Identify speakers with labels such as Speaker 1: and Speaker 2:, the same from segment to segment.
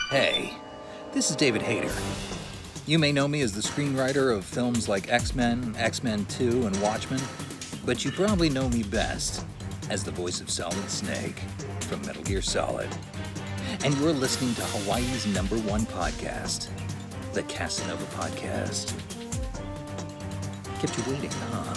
Speaker 1: Hey, this is David Hayter. You may know me as the screenwriter of films like X-Men, X-Men 2, and Watchmen, but you probably know me best as the voice of Solid Snake from Metal Gear Solid. And you're listening to Hawaii's #1 podcast, the Kasanova Podcast. Kept you waiting, huh?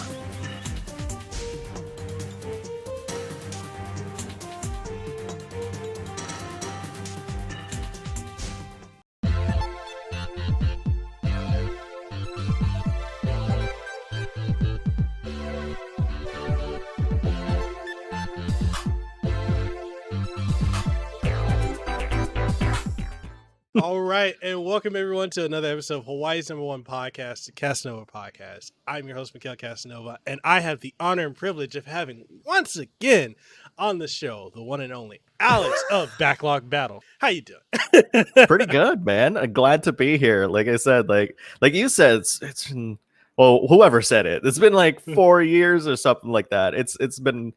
Speaker 2: All right, and welcome everyone to another episode of Hawaii's #1 podcast, the Kasanova Podcast. I'm your host, Mikhail Kasanova, and I have the honor and privilege of having once again on the show the one and only Alex of BacklogBattle. How you doing?
Speaker 3: Pretty good, man. I'm glad to be here. Like I said, like you said, it's been, well, whoever said it, it's been like 4 years or something like that. It's been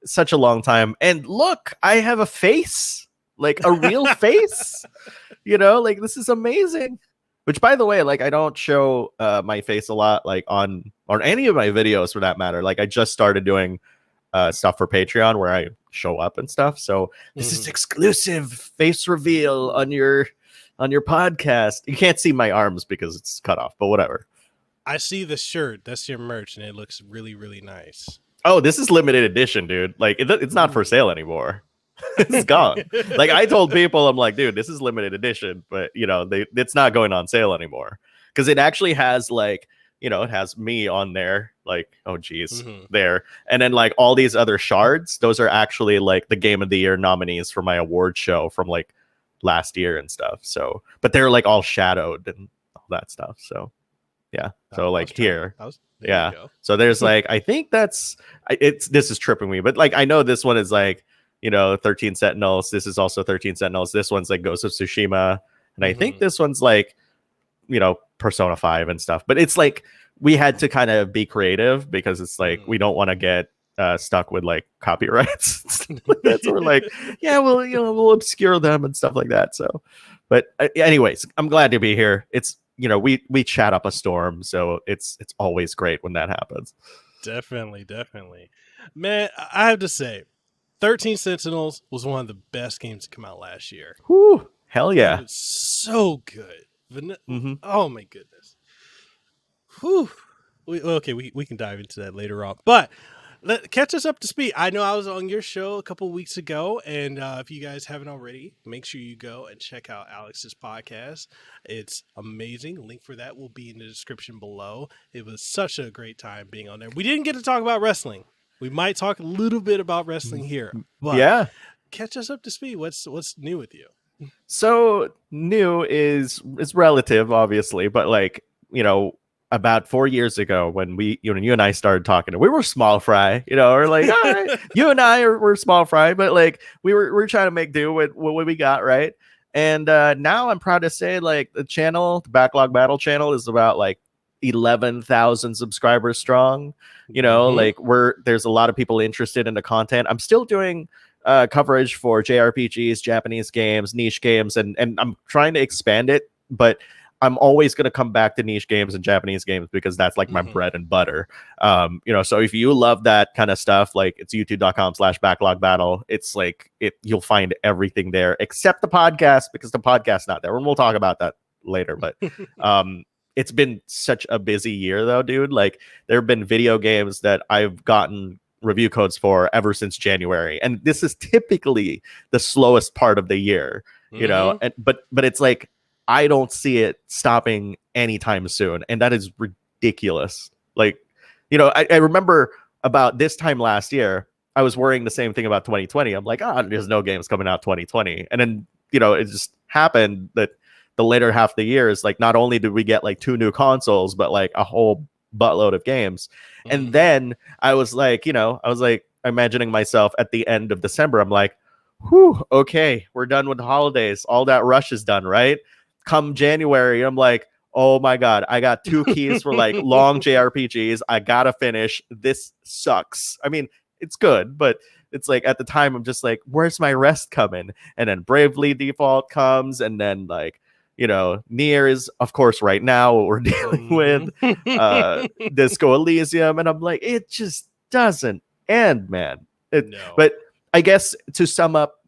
Speaker 3: such a long time. And look, I have a face, like a real face. You know, like this is amazing. Which, by the way, like I don't show my face a lot, like on any of my videos for that matter. Like I just started doing stuff for Patreon where I show up and stuff. So this is exclusive face reveal on your podcast. You can't see my arms because it's cut off, but whatever.
Speaker 2: I see the shirt. That's your merch, and it looks really, really nice.
Speaker 3: Oh, this is limited edition, dude. Like it's not for sale anymore. It's gone. Like I told people, I'm like, dude, this is limited edition, but you know, it's not going on sale anymore because it actually has like, you know, it has me on there, like, oh geez, there, and then like all these other shards. Those are actually like the Game of the Year nominees for my award show from like last year and stuff. So, but they're like all shadowed and all that stuff. So, yeah. So like here, yeah. So there's like, I think this is tripping me, but like I know this one is like, you know, 13 Sentinels. This is also 13 Sentinels. This one's like Ghost of Tsushima. And I think this one's like, you know, Persona 5 and stuff. But it's like we had to kind of be creative because it's like we don't want to get stuck with like copyrights. So we're like, yeah, well, you know, we'll obscure them and stuff like that. So, but anyways, I'm glad to be here. It's, you know, we chat up a storm. So it's always great when that happens.
Speaker 2: Definitely. Man, I have to say, 13 Sentinels was one of the best games to come out last year.
Speaker 3: Whew, hell yeah.
Speaker 2: It was so good. Oh my goodness. Whew. We can dive into that later on. But catch us up to speed. I know I was on your show a couple weeks ago, and if you guys haven't already, make sure you go and check out Alex's podcast. It's amazing. Link for that will be in the description below. It was such a great time being on there. We didn't get to talk about wrestling. We might talk a little bit about wrestling here, but yeah, catch us up to speed. What's new with you?
Speaker 3: So new is relative, obviously, but like, you know, about 4 years ago when you and I started talking, we were small fry, you know, or like, all right, you and I were small fry, but like we're trying to make do with what we got, right? And now I'm proud to say like the channel, the Backlog Battle channel, is about like 11,000 subscribers strong. You know, like there's a lot of people interested in the content. I'm still doing coverage for JRPGs, Japanese games, niche games, and I'm trying to expand it, but I'm always going to come back to niche games and Japanese games because that's like my bread and butter. You know, so if you love that kind of stuff, like it's youtube.com/backlogbattle. It's like you'll find everything there except the podcast because the podcast's not there. And we'll talk about that later, but it's been such a busy year though, dude. Like there have been video games that I've gotten review codes for ever since January. And this is typically the slowest part of the year, you know, but it's like, I don't see it stopping anytime soon. And that is ridiculous. Like, you know, I remember about this time last year, I was worrying the same thing about 2020. I'm like, there's no games coming out 2020. And then, you know, it just happened that the later half of the year is like, not only did we get like 2 new consoles, but like a whole buttload of games. And then I was like, you know, imagining myself at the end of December. I'm like, whew, okay, we're done with the holidays. All that rush is done, right? Come January, I'm like, oh my God, I got 2 keys for like long JRPGs. I gotta finish. This sucks. I mean, it's good, but it's like at the time I'm just like, where's my rest coming? And then Bravely Default comes, and then like, Nier is of course right now what we're dealing with, Disco Elysium, and I'm like, it just doesn't end, man. But I guess to sum up,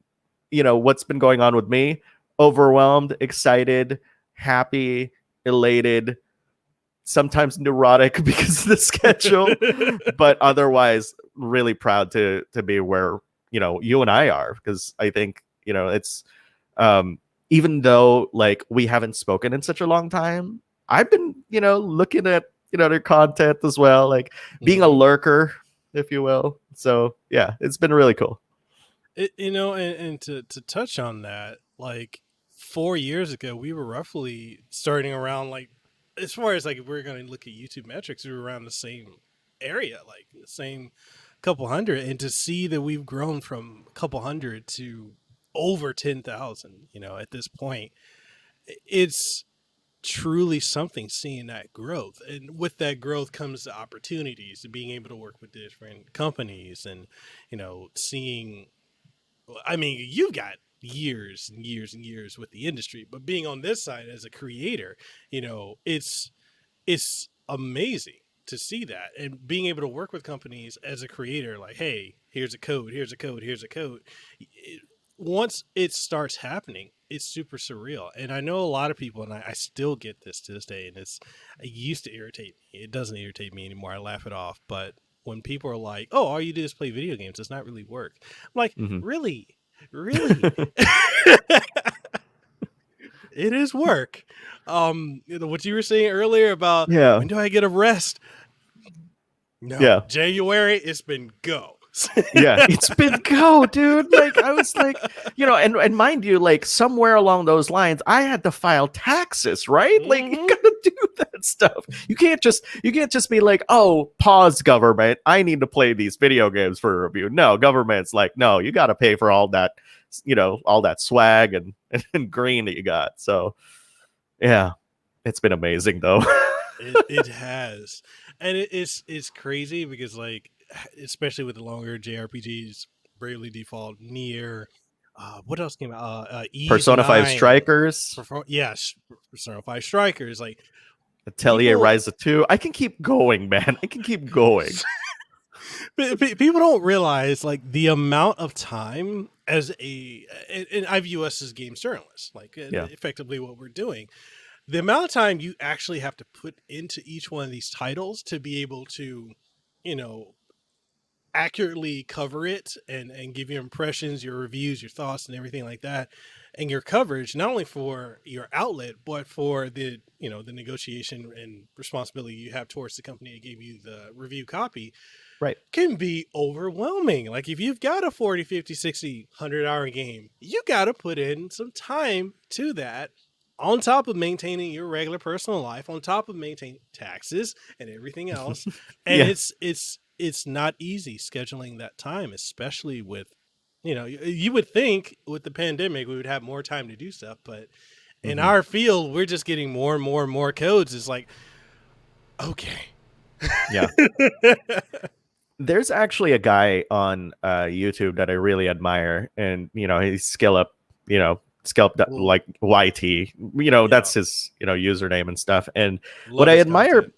Speaker 3: what's been going on with me: overwhelmed, excited, happy, elated, sometimes neurotic because of the schedule, but otherwise really proud to be where you and I are, because I think it's even though like we haven't spoken in such a long time, I've been looking at their content as well, like being a lurker, if you will. So yeah, it's been really cool.
Speaker 2: And to touch on that, like 4 years ago, we were roughly starting around, like, as far as like if we're going to look at YouTube metrics, we were around the same area, like the same couple hundred. And to see that we've grown from a couple hundred to over 10,000, at this point, it's truly something, seeing that growth. And with that growth comes the opportunities to being able to work with different companies and, seeing, I mean, you've got years and years and years with the industry, but being on this side as a creator, it's amazing to see that, and being able to work with companies as a creator, like, hey, here's a code. Once it starts happening, it's super surreal. And I know a lot of people, and I still get this to this day, and it used to irritate me. It doesn't irritate me anymore. I laugh it off. But when people are like, oh, all you do is play video games, it's not really work. I'm like, really? It is work. What you were saying earlier about when do I get a rest? No. Yeah. January, it's been go.
Speaker 3: Yeah, it's been go, dude. Like I was like, and mind you, like somewhere along those lines, I had to file taxes, right? Like you gotta do that stuff. You can't just be like, oh, pause, government, I need to play these video games for a review. No, government's like, no, you gotta pay for all that, all that swag and green that you got. So yeah, it's been amazing though.
Speaker 2: It has. And it's crazy because, like, especially with the longer JRPGs, Bravely Default, Nier, what else came out?
Speaker 3: Persona 5 Strikers.
Speaker 2: Persona 5 Strikers. Like,
Speaker 3: Atelier Ryza 2. I can keep going, man. I can keep going.
Speaker 2: People don't realize, like, the amount of time as and I view us as game journalists, like, effectively what we're doing. The amount of time you actually have to put into each one of these titles to be able to, accurately cover it and give your impressions, your reviews, your thoughts, and everything like that, and your coverage, not only for your outlet, but for the, the negotiation and responsibility you have towards the company that gave you the review copy,
Speaker 3: right,
Speaker 2: can be overwhelming. Like if you've got a 40, 50, 60, 100-hour game, you got to put in some time to that, on top of maintaining your regular personal life, on top of maintaining taxes and everything else. And it's not easy scheduling that time, especially with, you would think with the pandemic, we would have more time to do stuff, but in our field, we're just getting more and more and more codes. It's like, okay.
Speaker 3: Yeah. There's actually a guy on YouTube that I really admire, and, he's Scalp, like YT, that's his, username and stuff. And what I admire,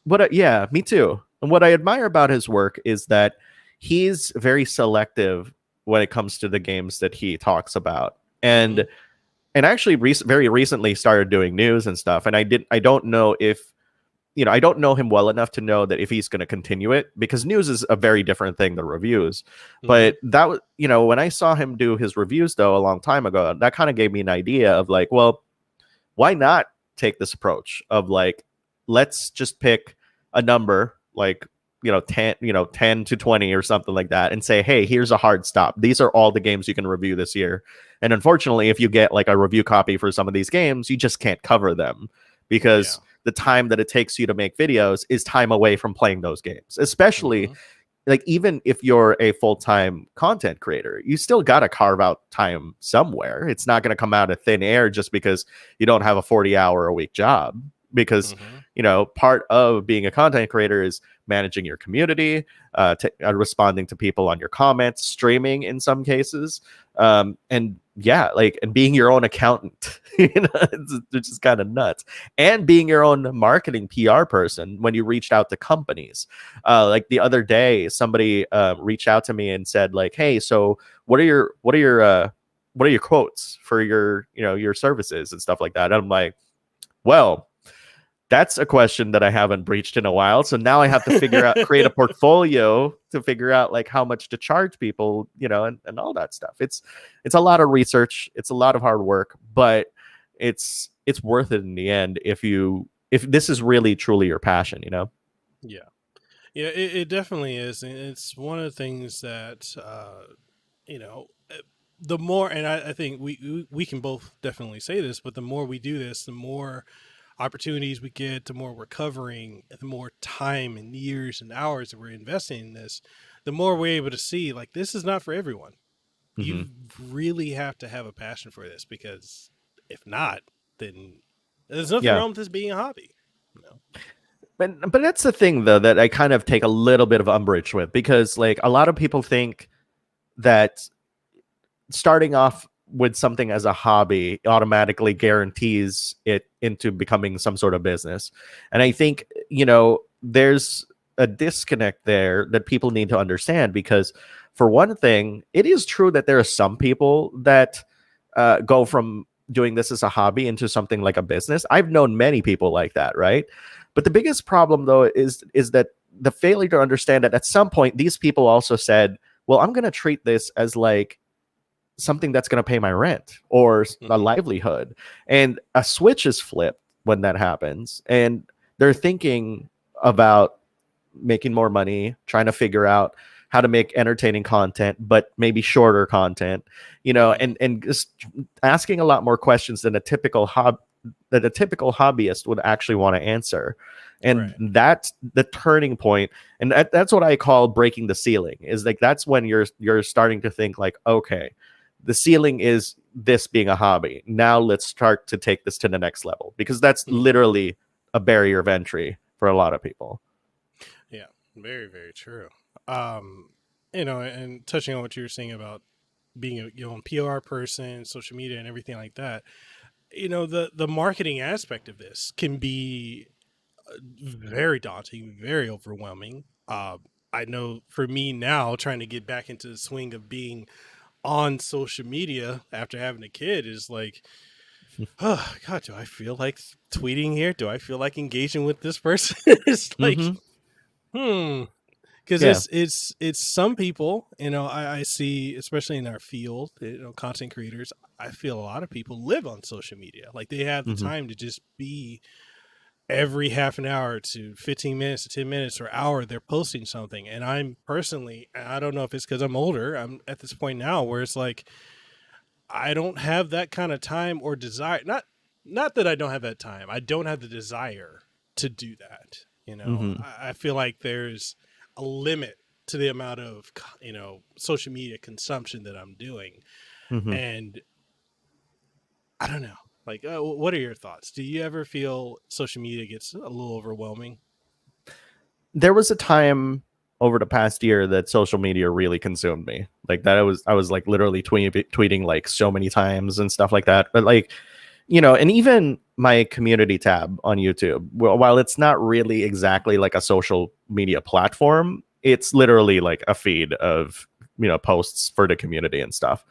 Speaker 3: me too. And what I admire about his work is that he's very selective when it comes to the games that he talks about. And actually very recently started doing news and stuff. And I don't know if, I don't know him well enough to know that if he's going to continue it, because news is a very different thing than reviews. But that was, when I saw him do his reviews though, a long time ago, that kind of gave me an idea of like, well, why not take this approach of like, let's just pick a number, like, 10 to 20 or something like that, and say, hey, here's a hard stop. These are all the games you can review this year. And unfortunately, if you get like a review copy for some of these games, you just can't cover them because the time that it takes you to make videos is time away from playing those games, especially like even if you're a full-time content creator, you still got to carve out time somewhere. It's not going to come out of thin air just because you don't have a 40-hour a week job, because part of being a content creator is managing your community, responding to people on your comments, streaming in some cases, and being your own accountant. It's just kind of nuts. And being your own marketing PR person when you reached out to companies. Like the other day, somebody reached out to me and said, like, hey, so what are your quotes for your services and stuff like that? And I'm like, well, that's a question that I haven't breached in a while. So now I have to create a portfolio to figure out like how much to charge people, and all that stuff. It's a lot of research. It's a lot of hard work, but it's worth it in the end if this is really truly your passion,
Speaker 2: Yeah. Yeah, it definitely is. And it's one of the things that, the more, and I think we can both definitely say this, but the more we do this, the more opportunities we get, the more we're covering, the more time and years and hours that we're investing in this, the more we're able to see like this is not for everyone. Mm-hmm. You really have to have a passion for this, because if not, then there's nothing wrong with this being a hobby.
Speaker 3: But that's the thing though that I kind of take a little bit of umbrage with, because like a lot of people think that starting off with something as a hobby automatically guarantees it into becoming some sort of business. And I think, there's a disconnect there that people need to understand, because for one thing, it is true that there are some people that go from doing this as a hobby into something like a business. I've known many people like that, right? But the biggest problem though is that the failure to understand that at some point, these people also said, well, I'm going to treat this as like something that's going to pay my rent or a livelihood. And a switch is flipped when that happens. And they're thinking about making more money, trying to figure out how to make entertaining content, but maybe shorter content, and just asking a lot more questions than a typical hobbyist would actually want to answer. And that's the turning point. And that's what I call breaking the ceiling, is like, that's when you're starting to think like, okay, the ceiling is this being a hobby. Now let's start to take this to the next level, because that's literally a barrier of entry for a lot of people.
Speaker 2: Yeah, very, very true. And touching on what you were saying about being a PR person, social media and everything like that, the marketing aspect of this can be very daunting, very overwhelming. I know for me now, trying to get back into the swing of being on social media after having a kid is like, oh God, do I feel like tweeting here? Do I feel like engaging with this person? It's like, because it's some people, I see, especially in our field, content creators, I feel a lot of people live on social media. Like they have the time to just be every half an hour to 15 minutes to 10 minutes or hour, they're posting something. And I'm personally, I don't know if it's because I'm older, I'm at this point now where it's like, I don't have that kind of time or desire. Not that I don't have that time. I don't have the desire to do that. I feel like there's a limit to the amount of, social media consumption that I'm doing. And I don't know. Like, what are your thoughts? Do you ever feel social media gets a little overwhelming?
Speaker 3: There was a time over the past year that social media really consumed me. Like that, I was like literally tweeting like so many times and stuff like that. But like, and even my community tab on YouTube, while it's not really exactly like a social media platform, it's literally like a feed of, posts for the community and stuff.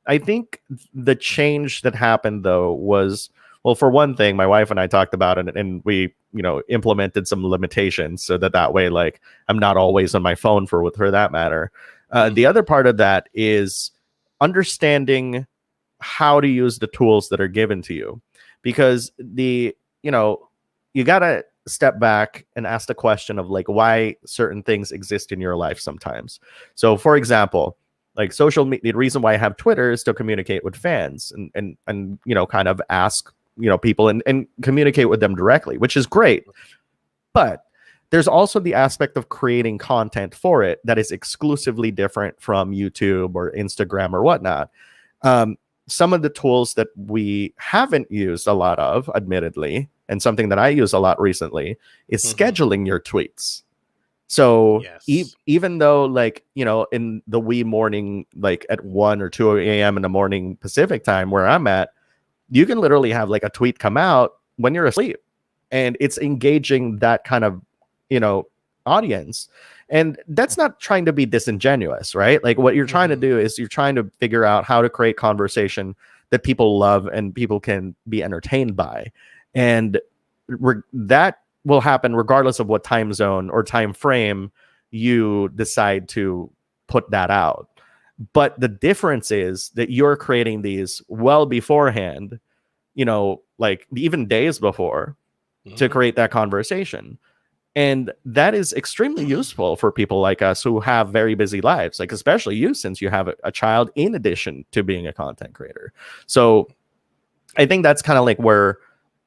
Speaker 3: I think the change that happened though was, well, for one thing, my wife and I talked about it and we, implemented some limitations so that way, like I'm not always on my phone for that matter. The other part of that is understanding how to use the tools that are given to you, because you got to step back and ask the question of like why certain things exist in your life sometimes. So for example, like social media, the reason why I have Twitter is to communicate with fans and kind of ask, people and communicate with them directly, which is great. But there's also the aspect of creating content for it that is exclusively different from YouTube or Instagram or whatnot. Some of the tools that we haven't used a lot of, admittedly, and something that I use a lot recently is
Speaker 2: Mhm.
Speaker 3: scheduling your tweets. So
Speaker 2: Yes.
Speaker 3: even though, like, you know, in the wee morning, like at 1 or 2 a.m. in the morning Pacific time where I'm at, you can literally have like a tweet come out when you're asleep, and it's engaging that kind of, you know, audience. And that's not trying to be disingenuous, right? Like what you're trying to
Speaker 2: Mhm.
Speaker 3: do is you're trying to figure out how to create conversation that people love and people can be entertained by. And that will happen regardless of what time zone or time frame you decide to put that out. But the difference is that you're creating these well beforehand, you know, like even days before, to
Speaker 2: Mhm.
Speaker 3: create that conversation. And that is extremely useful for people like us who have very busy lives, like especially you, since you have a child in addition to being a content creator. So I think that's kind of like where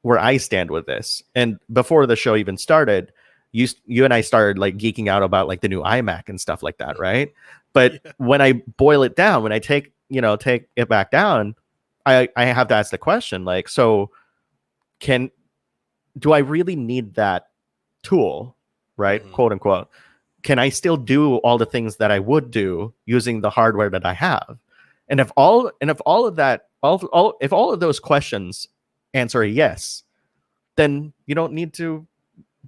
Speaker 3: I stand with this. And before the show even started, you and I started like geeking out about like the new iMac and stuff like that, right? But
Speaker 2: Yeah.
Speaker 3: when I boil it down, when I take it back down, I have to ask the question, like, so do I really need that tool, right?
Speaker 2: Mhm.
Speaker 3: Quote unquote. Can I still do all the things that I would do using the hardware that I have? And if all of that, if all of those questions answer a yes, then you don't need to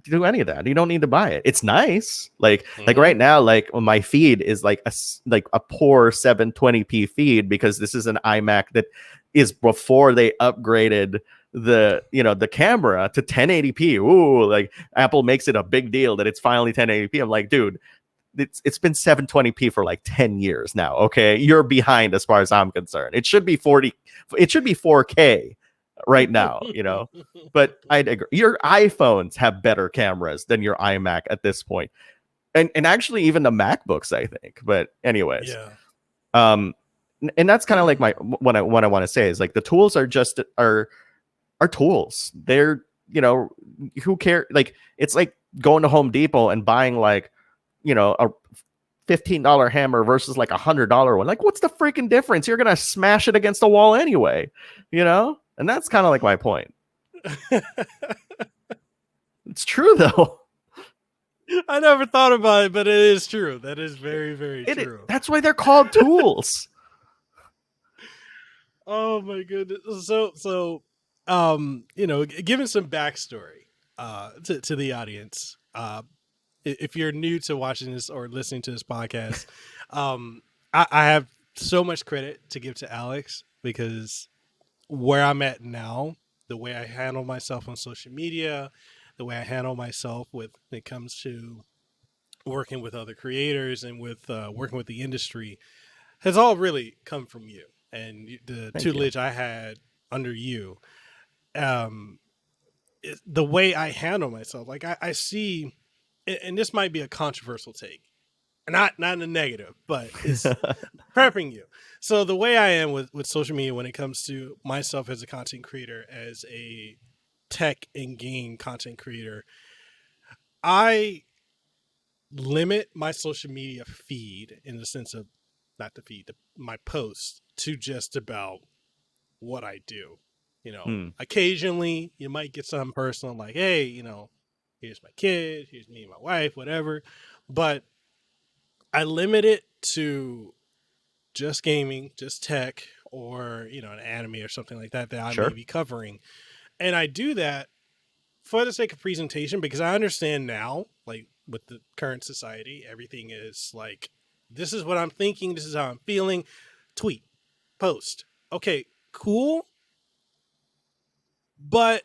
Speaker 3: do any of that. You don't need to buy it. It's nice. Like right
Speaker 2: Mhm.
Speaker 3: now, like my feed is like a poor 720p feed because this is an iMac that is before they upgraded the camera to 1080p. Ooh, like Apple makes it a big deal that it's finally 1080p. I'm like, dude, it's been 720p for like 10 years now. Okay, you're behind as far as I'm concerned. It should be 4K right now, but I'd agree. Your iPhones have better cameras than your iMac at this point. And actually even the MacBooks, I think. But anyways,
Speaker 2: Yeah.
Speaker 3: and that's kind of like what I want to say is like the tools are tools. They're, who care? Like it's like going to Home Depot and buying like, a $15 hammer versus like $100 one. Like, what's the freaking difference? You're gonna smash it against the wall anyway, And that's kind of like my point. It's true though.
Speaker 2: I never thought about it, but it is true. That is very, very true.
Speaker 3: That's why they're called tools.
Speaker 2: Oh my goodness. So, giving some backstory to the audience. If you're new to watching this or listening to this podcast, I have so much credit to give to Alex because where I'm at now, the way I handle myself on social media, the way I handle myself when it comes to working with other creators and with working with the industry has all really come from you and the
Speaker 3: Thank you.
Speaker 2: tutelage I had under you. The way I handle myself, like I see, and this might be a controversial take, not in a negative, but it's prepping you. So the way I am with social media when it comes to myself as a content creator, as a tech and game content creator, I limit my social media feed in the sense of not the feed, my posts to just about what I do. Occasionally you might get something personal like, hey, here's my kid, here's me and my wife, whatever. But I limit it to just gaming, just tech, or, an anime or something like that I
Speaker 3: Sure.
Speaker 2: may be covering. And I do that for the sake of presentation because I understand now, like with the current society, everything is like, this is what I'm thinking, this is how I'm feeling. Tweet, post. Okay, cool. But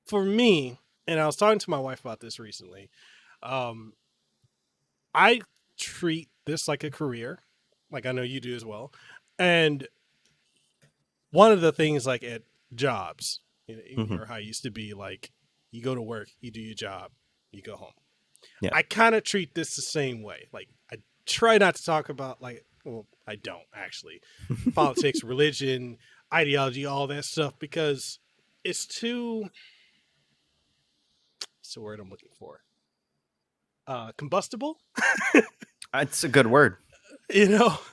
Speaker 2: for me, and I was talking to my wife about this recently, I treat this like a career, like I know you do as well. And one of the things like at jobs, how it used to be like, you go to work, you do your job, you go home.
Speaker 3: Yeah.
Speaker 2: I kind of treat this the same way. Like I try not to talk about I don't actually politics, religion, ideology, all that stuff because it's too. What's the word I'm looking for? Combustible.
Speaker 3: That's a good word.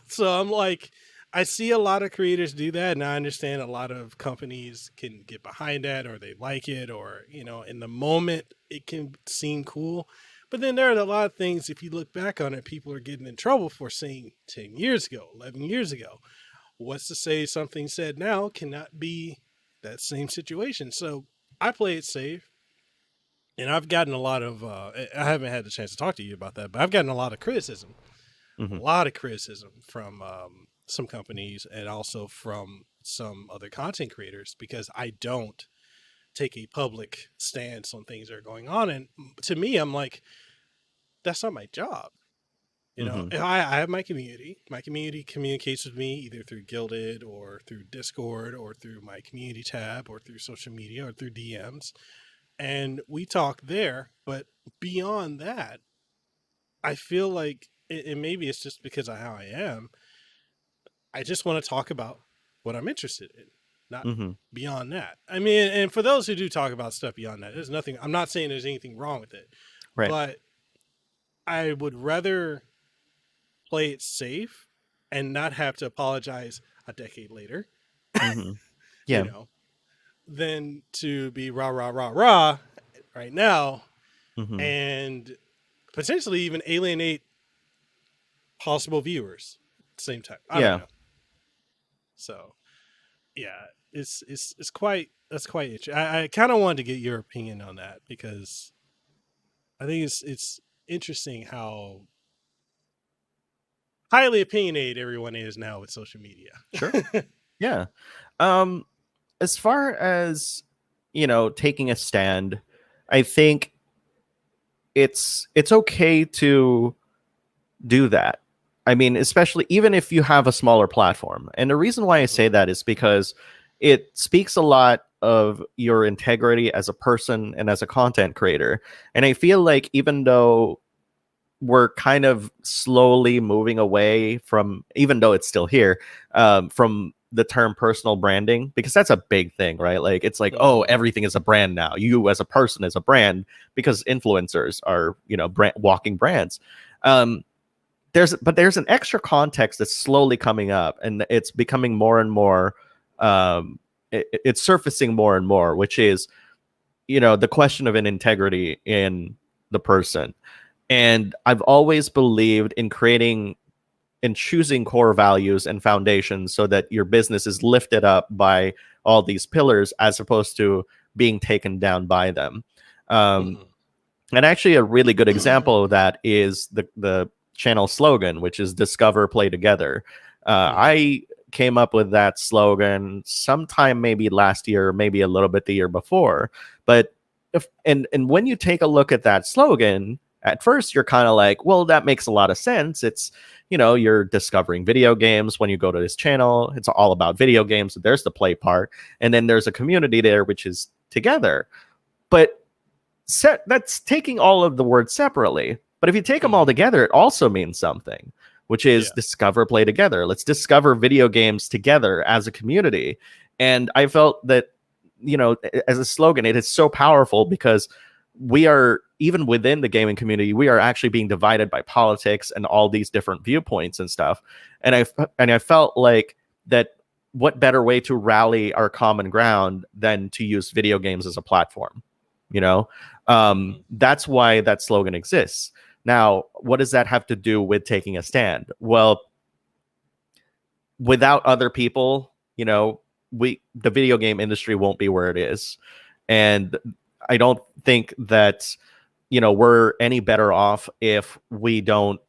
Speaker 2: So I'm like, I see a lot of creators do that, and I understand a lot of companies can get behind that, or they like it, or in the moment it can seem cool. But then there are a lot of things, if you look back on it, people are getting in trouble for saying 10 years ago, 11 years ago. What's to say something said now cannot be that same situation? So I play it safe. And I've gotten a lot of, I haven't had the chance to talk to you about that, but I've gotten a lot of criticism. A lot of criticism from some companies and also from some other content creators because I don't take a public stance on things that are going on. And to me, I'm like, that's not my job. I have my community. My community communicates with me either through Guilded or through Discord or through my community tab or through social media or through DMs. And we talk there. But beyond that, I feel like, and maybe it's just because of how I am, I just want to talk about what I'm interested in, not beyond that. I mean, and for those who do talk about stuff beyond that, there's nothing, I'm not saying there's anything wrong with it,
Speaker 3: Right.
Speaker 2: but I would rather play it safe and not have to apologize a decade later,
Speaker 3: Yeah.
Speaker 2: than to be rah, rah, rah, rah right now and potentially even alienate possible viewers at the same time. I don't know. So yeah, that's quite interesting. I kind of wanted to get your opinion on that because I think it's interesting how highly opinionated everyone is now with social media.
Speaker 3: Sure. Yeah. As far as, taking a stand, I think it's okay to do that. I mean, especially even if you have a smaller platform. And the reason why I say that is because it speaks a lot of your integrity as a person and as a content creator. And I feel like even though we're kind of slowly moving away from, even though it's still here, from the term personal branding, because that's a big thing, right? Like, it's like, oh, everything is a brand now. You as a person is a brand because influencers are, walking brands. There's an extra context that's slowly coming up, and it's becoming more and more, it's surfacing more and more, which is, the question of an integrity in the person. And I've always believed in creating and choosing core values and foundations so that your business is lifted up by all these pillars as opposed to being taken down by them. And actually a really good example of that is the channel slogan, which is Discover, Play Together. I came up with that slogan sometime maybe last year, maybe a little bit the year before. But and when you take a look at that slogan, at first you're kind of like, well, that makes a lot of sense. It's, you're discovering video games when you go to this channel. It's all about video games. So there's the play part. And then there's a community there, which is together. But that's taking all of the words separately. But if you take them all together, it also means something, which is discover, play together. Let's discover video games together as a community. And I felt that, as a slogan, it is so powerful because we are, even within the gaming community, we are actually being divided by politics and all these different viewpoints and stuff. And I felt like that what better way to rally our common ground than to use video games as a platform, that's why that slogan exists. Now, what does that have to do with taking a stand? Well, without other people, the video game industry won't be where it is. And I don't think that, we're any better off if we don't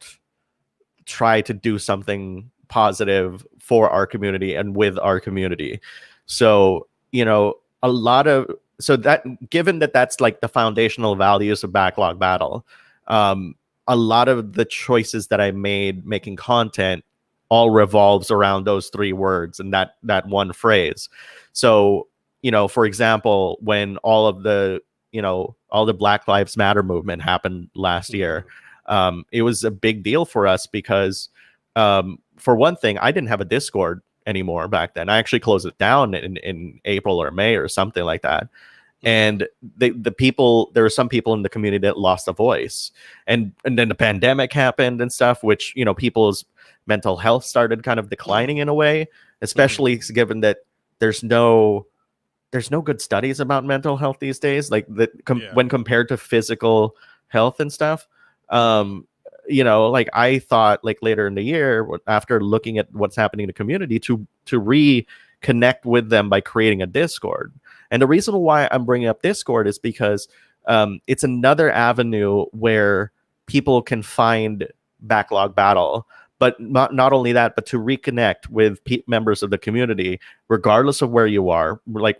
Speaker 3: try to do something positive for our community and with our community. So, given that that's like the foundational values of Backlog Battle, a lot of the choices that I made making content all revolves around those three words and that one phrase. So, for example, when all the Black Lives Matter movement happened last year, it was a big deal for us because, for one thing, I didn't have a Discord anymore back then. I actually closed it down in April or May or something like that. And there were some people in the community that lost a voice, and then the pandemic happened and stuff, which, people's mental health started kind of declining in a way, especially given that there's no good studies about mental health these days, like that when compared to physical health and stuff. You know, like I thought like later in the year, after looking at what's happening in the community, to reconnect with them by creating a Discord. And the reason why I'm bringing up Discord is because it's another avenue where people can find Backlog Battle, but not only that, but to reconnect with members of the community, regardless of where you are, like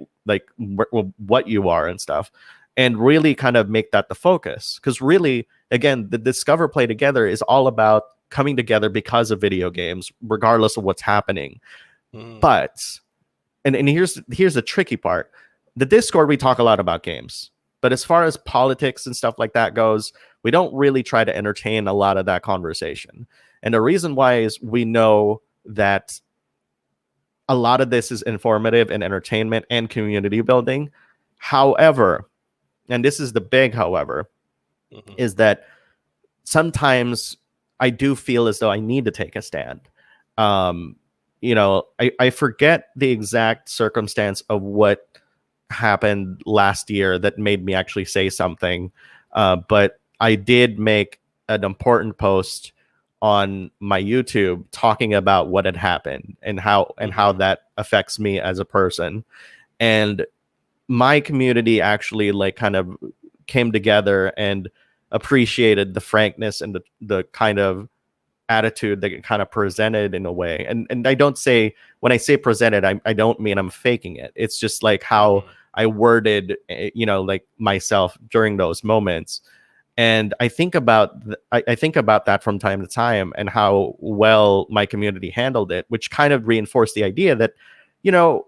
Speaker 3: what you are and stuff, and really kind of make that the focus. Because really, again, the Discover Play Together is all about coming together because of video games, regardless of what's happening. But, and here's the tricky part. The Discord, we talk a lot about games. But as far as politics and stuff like that goes, we don't really try to entertain a lot of that conversation. And the reason why is we know that a lot of this is informative and entertainment and community building. However, and this is the big however, is that sometimes I do feel as though I need to take a stand. You know, I forget the exact circumstance of what happened last year that made me actually say something. But I did make an important post on my YouTube talking about what had happened and how that affects me as a person. And my community actually like kind of came together and appreciated the frankness and the kind of attitude that it kind of presented in a way. And I don't say, when I say presented, I don't mean I'm faking it. It's just like how I worded, you know, like myself during those moments. And I think about that from time to time and how well my community handled it, which kind of reinforced the idea that, you know,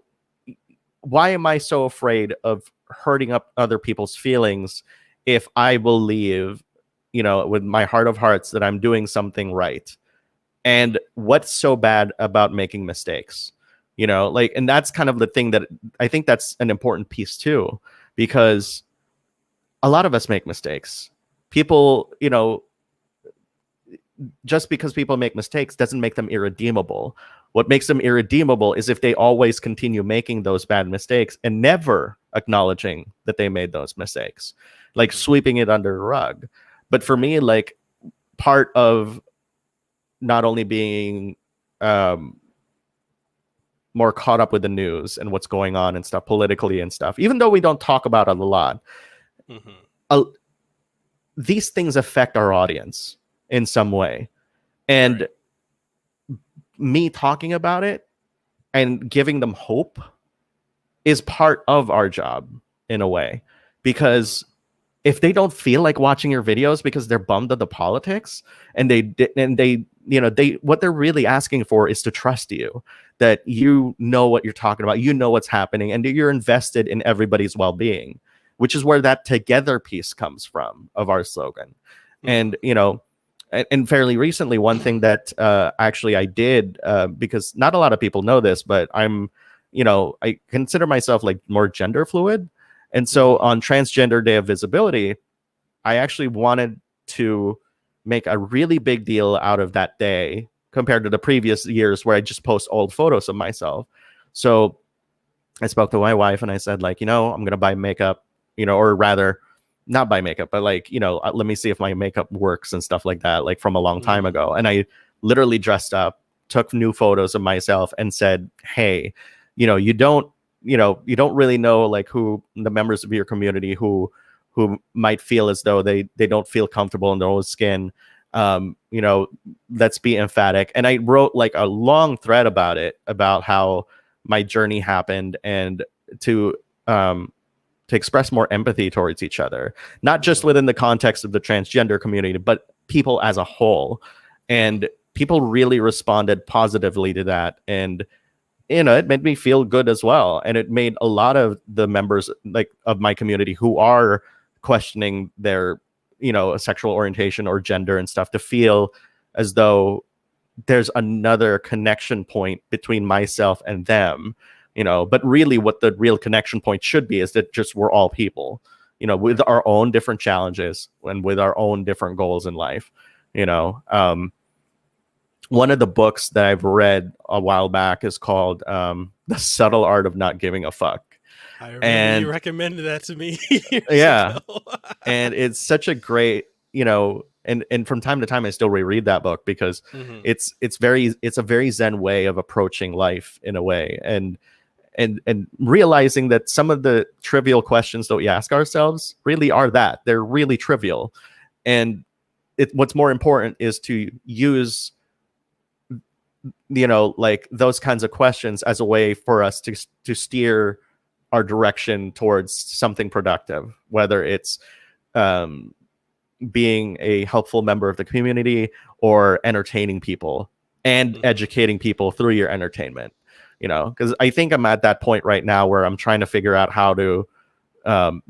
Speaker 3: why am I so afraid of hurting up other people's feelings if I believe, you know, with my heart of hearts that I'm doing something right? And what's so bad about making mistakes? You know, like, and that's kind of the thing that I think that's an important piece too, because a lot of us make mistakes. People, you know, just because people make mistakes doesn't make them irredeemable. What makes them irredeemable is if they always continue making those bad mistakes and never acknowledging that they made those mistakes, like sweeping it under the rug. But for me, like, part of not only being more caught up with the news and what's going on and stuff politically and stuff, even though we don't talk about it a lot, these things affect our audience in some way. And me talking about it and giving them hope is part of our job in a way, because if they don't feel like watching your videos because they're bummed at the politics, and they you know, what they're really asking for is to trust you, that you know what you're talking about, you know what's happening, and you're invested in everybody's well-being, which is where that together piece comes from of our slogan. And, you know, and fairly recently, one thing that actually I did, because not a lot of people know this, but I'm, you know, I consider myself like more gender fluid. And so on Transgender Day of Visibility, I actually wanted to make a really big deal out of that day compared to the previous years where I just post old photos of myself. So I spoke to my wife and I said, like, you know, I'm going to buy makeup, you know, or rather not buy makeup, but like, you know, let me see if my makeup works and stuff like that, like from a long time ago. And I literally dressed up, took new photos of myself and said, hey, you know, you don't really know like who the members of your community who might feel as though they don't feel comfortable in their own skin. You know, let's be emphatic. And I wrote like a long thread about it, about how my journey happened, and to express more empathy towards each other, not just within the context of the transgender community, but people as a whole. And people really responded positively to that. And, you know, it made me feel good as well. And it made a lot of the members like of my community who are questioning their, you know, sexual orientation or gender and stuff to feel as though there's another connection point between myself and them, you know. But really what the real connection point should be is that just we're all people, you know, with our own different challenges and with our own different goals in life, you know. one of the books that I've read a while back is called The Subtle Art of Not Giving a Fuck.
Speaker 2: I remember you recommended that to me years ago.
Speaker 3: And it's such a great, and from time to time I still reread that book because it's a very Zen way of approaching life in a way, and realizing that some of the trivial questions that we ask ourselves really are that they're really trivial, and what's more important is to use like those kinds of questions as a way for us to steer our direction towards something productive, whether it's being a helpful member of the community or entertaining people and educating people through your entertainment, because I think I'm at that point right now where I'm trying to figure out how to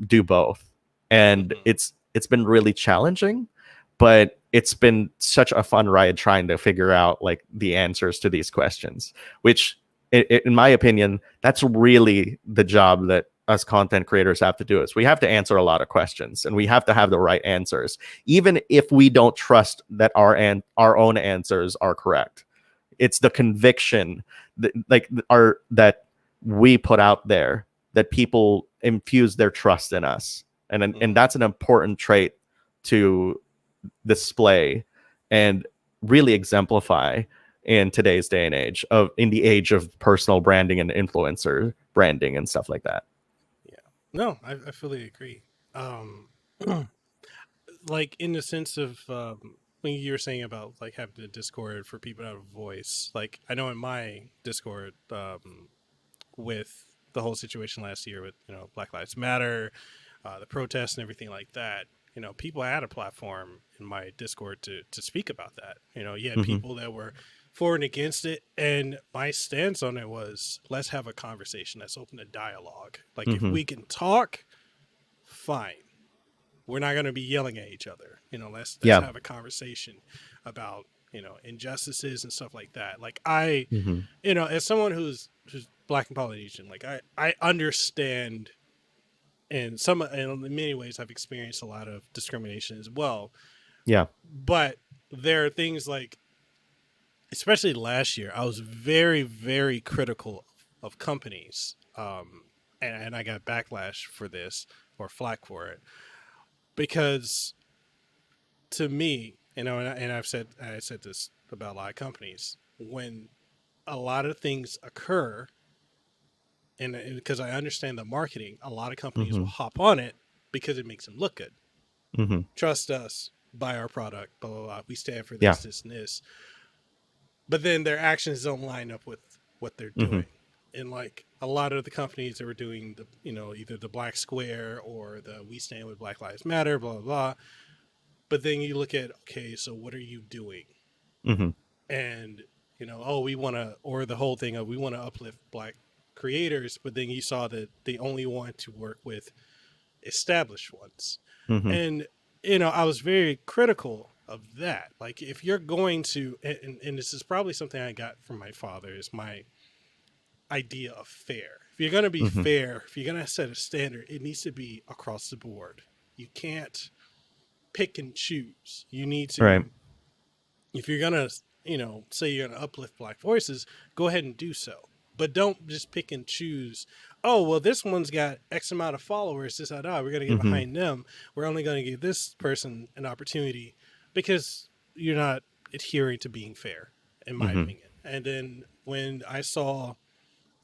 Speaker 3: do both. And it's been really challenging, but it's been such a fun ride trying to figure out like the answers to these questions, which in my opinion, that's really the job that us content creators have to do. Is we have to answer a lot of questions, and we have to have the right answers, even if we don't trust that our own answers are correct. It's the conviction that we put out there that people infuse their trust in us, and that's an important trait to display and really exemplify in today's day and age in the age of personal branding and influencer branding and stuff like that.
Speaker 2: Yeah, no, I fully agree. Like in the sense of when you were saying about like having a Discord for people to have a voice, like I know in my Discord with the whole situation last year with Black Lives Matter, the protests and everything like that, people had a platform in my Discord to speak about that. You had people that were for and against it, and my stance on it was, let's have a conversation. Let's open a dialogue. Like if we can talk, fine. We're not going to be yelling at each other. Let's have a conversation about injustices and stuff like that. Like I, as someone who's Black and Polynesian, like I understand. And in many ways, I've experienced a lot of discrimination as well. Yeah. But there are things like, especially last year, I was very, very critical of companies. And I got backlash for this, or flack for it. Because to me, and I said this about a lot of companies, when a lot of things occur, and because I understand the marketing, a lot of companies will hop on it because it makes them look good. Trust us, buy our product, blah, blah, blah. We stand for this, this, and this. But then their actions don't line up with what they're doing. And like a lot of the companies that were doing the, either the Black Square or the We Stand with Black Lives Matter, blah, blah, blah. But then you look at, okay, so what are you doing? And, we want to, or the whole thing of we want to uplift Black creators, but then you saw that they only want to work with established ones. And, I was very critical of that. Like if you're going to, and this is probably something I got from my father, is my idea of fair. If you're going to be fair, if you're going to set a standard, it needs to be across the board. You can't pick and choose. You need to, if you're going to, say you're going to uplift Black voices, go ahead and do so. But don't just pick and choose. Oh, well, this one's got X amount of followers. We're going to get behind them. We're only going to give this person an opportunity, because you're not adhering to being fair, in my opinion. And then when I saw,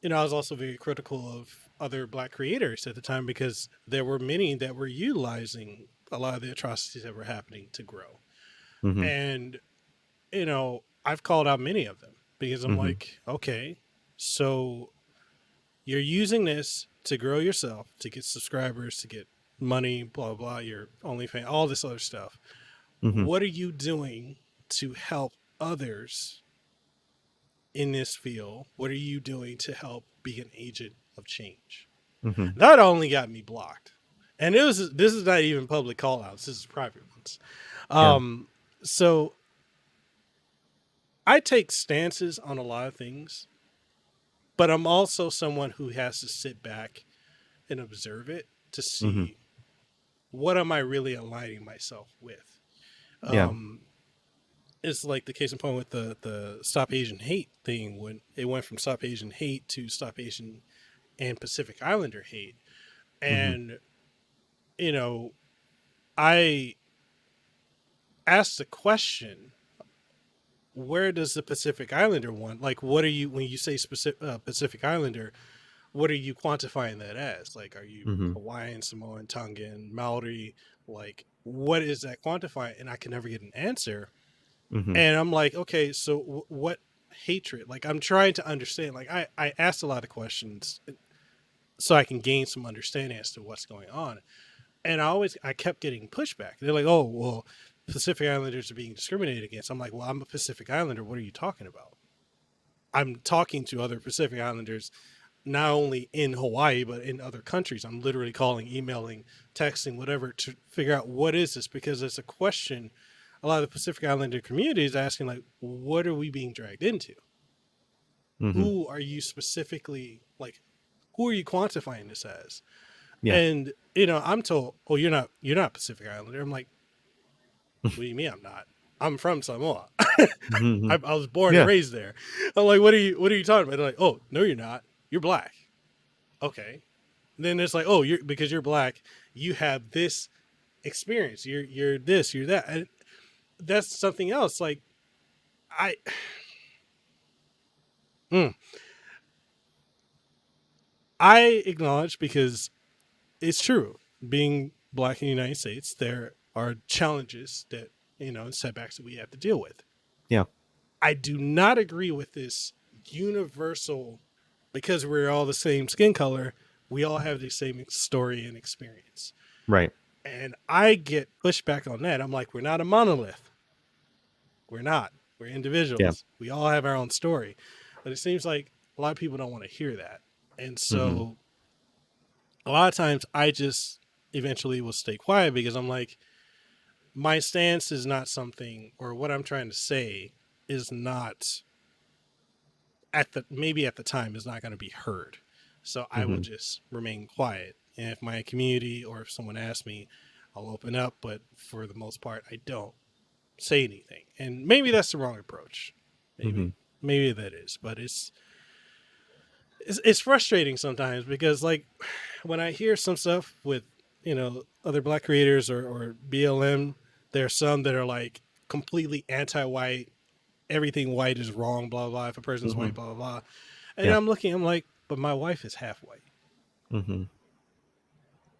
Speaker 2: I was also very critical of other Black creators at the time, because there were many that were utilizing a lot of the atrocities that were happening to grow. And, I've called out many of them, because I'm like, okay, so you're using this to grow yourself, to get subscribers, to get money, blah, blah, your OnlyFans, all this other stuff. What are you doing to help others in this field? What are you doing to help be an agent of change? That only got me blocked. And this is not even public call outs. This is private ones. So I take stances on a lot of things, but I'm also someone who has to sit back and observe it to see what am I really aligning myself with. it's like the case in point with the Stop Asian Hate thing, when it went from Stop Asian Hate to Stop Asian and Pacific Islander hate. And, you know, I asked the question, where does the Pacific Islander want? Like, what are you, when you say Pacific Islander, what are you quantifying that as? Like, are you Hawaiian, Samoan, Tongan, Maori? Like, what is that quantifying? And I can never get an answer. And I'm like, okay, so what hatred? Like, I'm trying to understand. Like, I asked a lot of questions so I can gain some understanding as to what's going on. And I kept getting pushback. They're like, oh, well, Pacific Islanders are being discriminated against. I'm like, well, I'm a Pacific Islander. What are you talking about? I'm talking to other Pacific Islanders, not only in Hawaii, but in other countries. I'm literally calling, emailing, texting, whatever, to figure out what is this? Because it's a question a lot of the Pacific Islander community is asking, like, what are we being dragged into? Who are you specifically, like, who are you quantifying this as? Yeah. And, you know, I'm told, oh, you're not Pacific Islander. I'm like, what do you mean I'm not? I'm from Samoa. I was born and raised there. I'm like, what are you talking about? They're like, oh, no, you're not. You're black. Okay. And then it's like, oh, because you're black, you have this experience. You're this, you're that. And that's something else. Like, I acknowledge, because it's true, being black in the United States, there are challenges that, you know, setbacks that we have to deal with.
Speaker 3: Yeah.
Speaker 2: I do not agree with this universal, because we're all the same skin color, we all have the same story and experience.
Speaker 3: Right.
Speaker 2: And I get pushback on that. I'm like, we're not a monolith. We're not. We're individuals. Yeah. We all have our own story. But it seems like a lot of people don't want to hear that. And so a lot of times I just eventually will stay quiet, because I'm like, my stance is not something, or what I'm trying to say is not maybe at the time is not going to be heard. So I will just remain quiet. And if my community, or if someone asks me, I'll open up. But for the most part, I don't say anything. And maybe that's the wrong approach. Maybe that is, but it's frustrating sometimes, because, like, when I hear some stuff with, you know, other black creators or BLM, there are some that are like completely anti-white. Everything white is wrong, blah, blah. If a person's white, blah, blah, blah. And I'm like, but my wife is half white.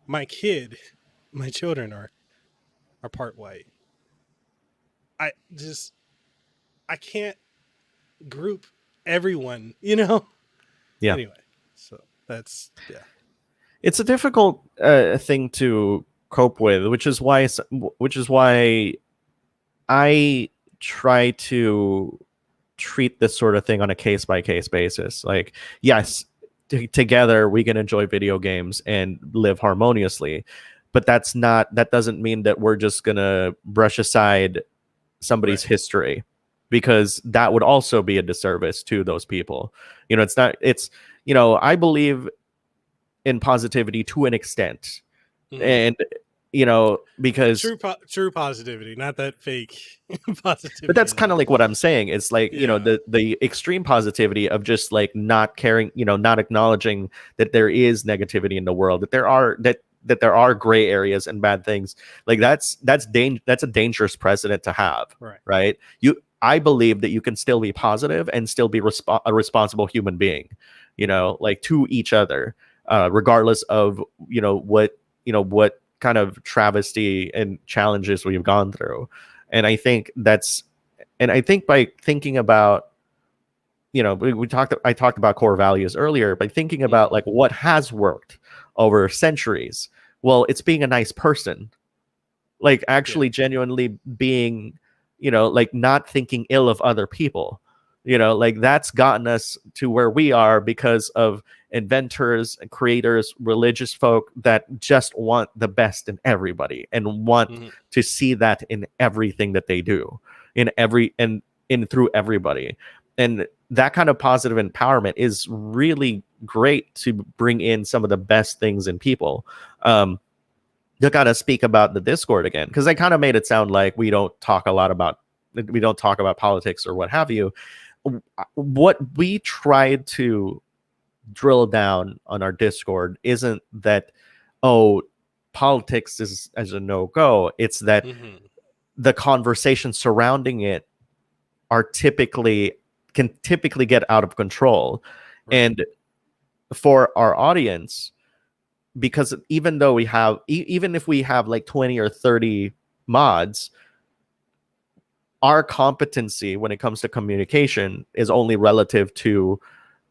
Speaker 2: My children are part white. I can't group everyone, you know?
Speaker 3: Yeah.
Speaker 2: Anyway, so that's,
Speaker 3: It's a difficult thing to cope with, which is why I try to treat this sort of thing on a case-by-case basis. Like, yes, together we can enjoy video games and live harmoniously, but that doesn't mean that we're just gonna brush aside somebody's history, because that would also be a disservice to those people. You know, I believe in positivity to an extent, and, you know, because
Speaker 2: true positivity, not that fake positivity.
Speaker 3: But that's kind of like what I'm saying. It's like, you know, the extreme positivity of just like not caring, you know, not acknowledging that there is negativity in the world, that there are gray areas and bad things. Like that's a dangerous precedent to have. Right. I believe that you can still be positive and still be a responsible human being, you know, like to each other, regardless of, what kind of travesty and challenges we've gone through. And I think by thinking about, I talked about core values earlier, by thinking about like what has worked over centuries. Well, it's being a nice person, like actually genuinely being, like not thinking ill of other people, like that's gotten us to where we are because of inventors and creators, religious folk that just want the best in everybody and want to see that in everything that they do, in through everybody. And that kind of positive empowerment is really great to bring in some of the best things in people. You gotta speak about the Discord again, because I kind of made it sound like we don't talk a lot about we don't talk about politics or what have you. What we tried to drill down on our Discord isn't that, oh, politics is as a no-go. It's that the conversations surrounding it can typically get out of control. Right. And for our audience, because even though even if we have like 20 or 30 mods, our competency when it comes to communication is only relative to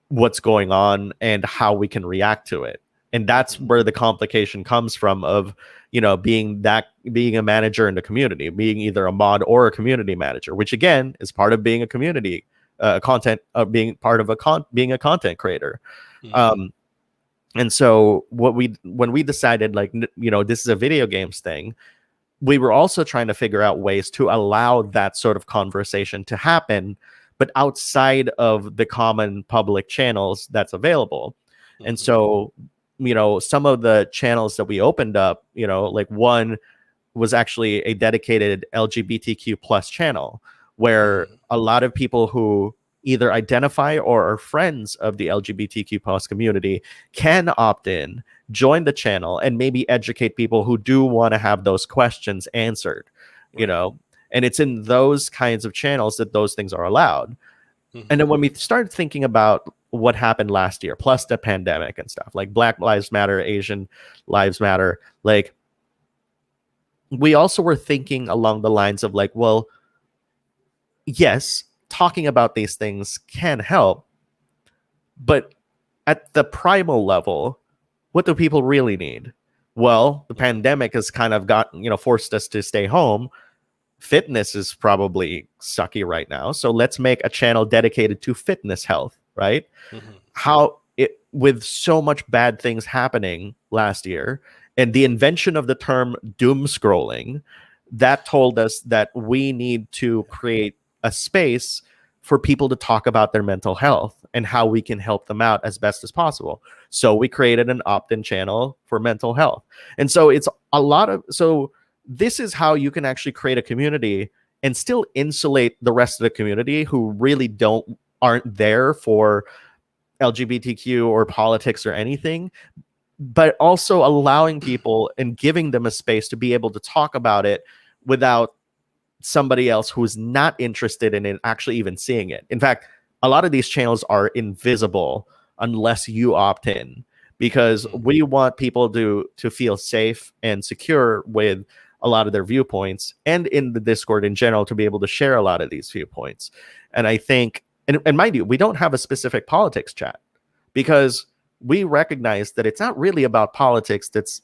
Speaker 3: what's going on and how we can react to it. And that's where the complication comes from of, being a manager in the community, being either a mod or a community manager, which again is part of being a community being part of being a content creator. And so when we decided, like, this is a video games thing, we were also trying to figure out ways to allow that sort of conversation to happen, but outside of the common public channels that's available. And so, some of the channels that we opened up, like one was actually a dedicated LGBTQ plus channel where a lot of people who either identify or are friends of the LGBTQ plus community can opt in, join the channel, and maybe educate people who do want to have those questions answered, and it's in those kinds of channels that those things are allowed. And then when we started thinking about what happened last year, plus the pandemic and stuff, like Black Lives Matter, Asian Lives Matter, like, we also were thinking along the lines of like, well, yes, talking about these things can help, but at the primal level, what do people really need? Well, the pandemic has kind of forced us to stay home. Fitness is probably sucky right now, so let's make a channel dedicated to fitness health, right? With so much bad things happening last year and the invention of the term doom scrolling, that told us that we need to create a space for people to talk about their mental health and how we can help them out as best as possible. So we created an opt-in channel for mental health. And so this is how you can actually create a community and still insulate the rest of the community who really aren't there for LGBTQ or politics or anything, but also allowing people and giving them a space to be able to talk about it without somebody else who's not interested in it actually even seeing it. In fact, a lot of these channels are invisible unless you opt in, because we want people to feel safe and secure with a lot of their viewpoints, and in the Discord in general to be able to share a lot of these viewpoints. And I think, and mind you, we don't have a specific politics chat because we recognize that it's not really about politics that's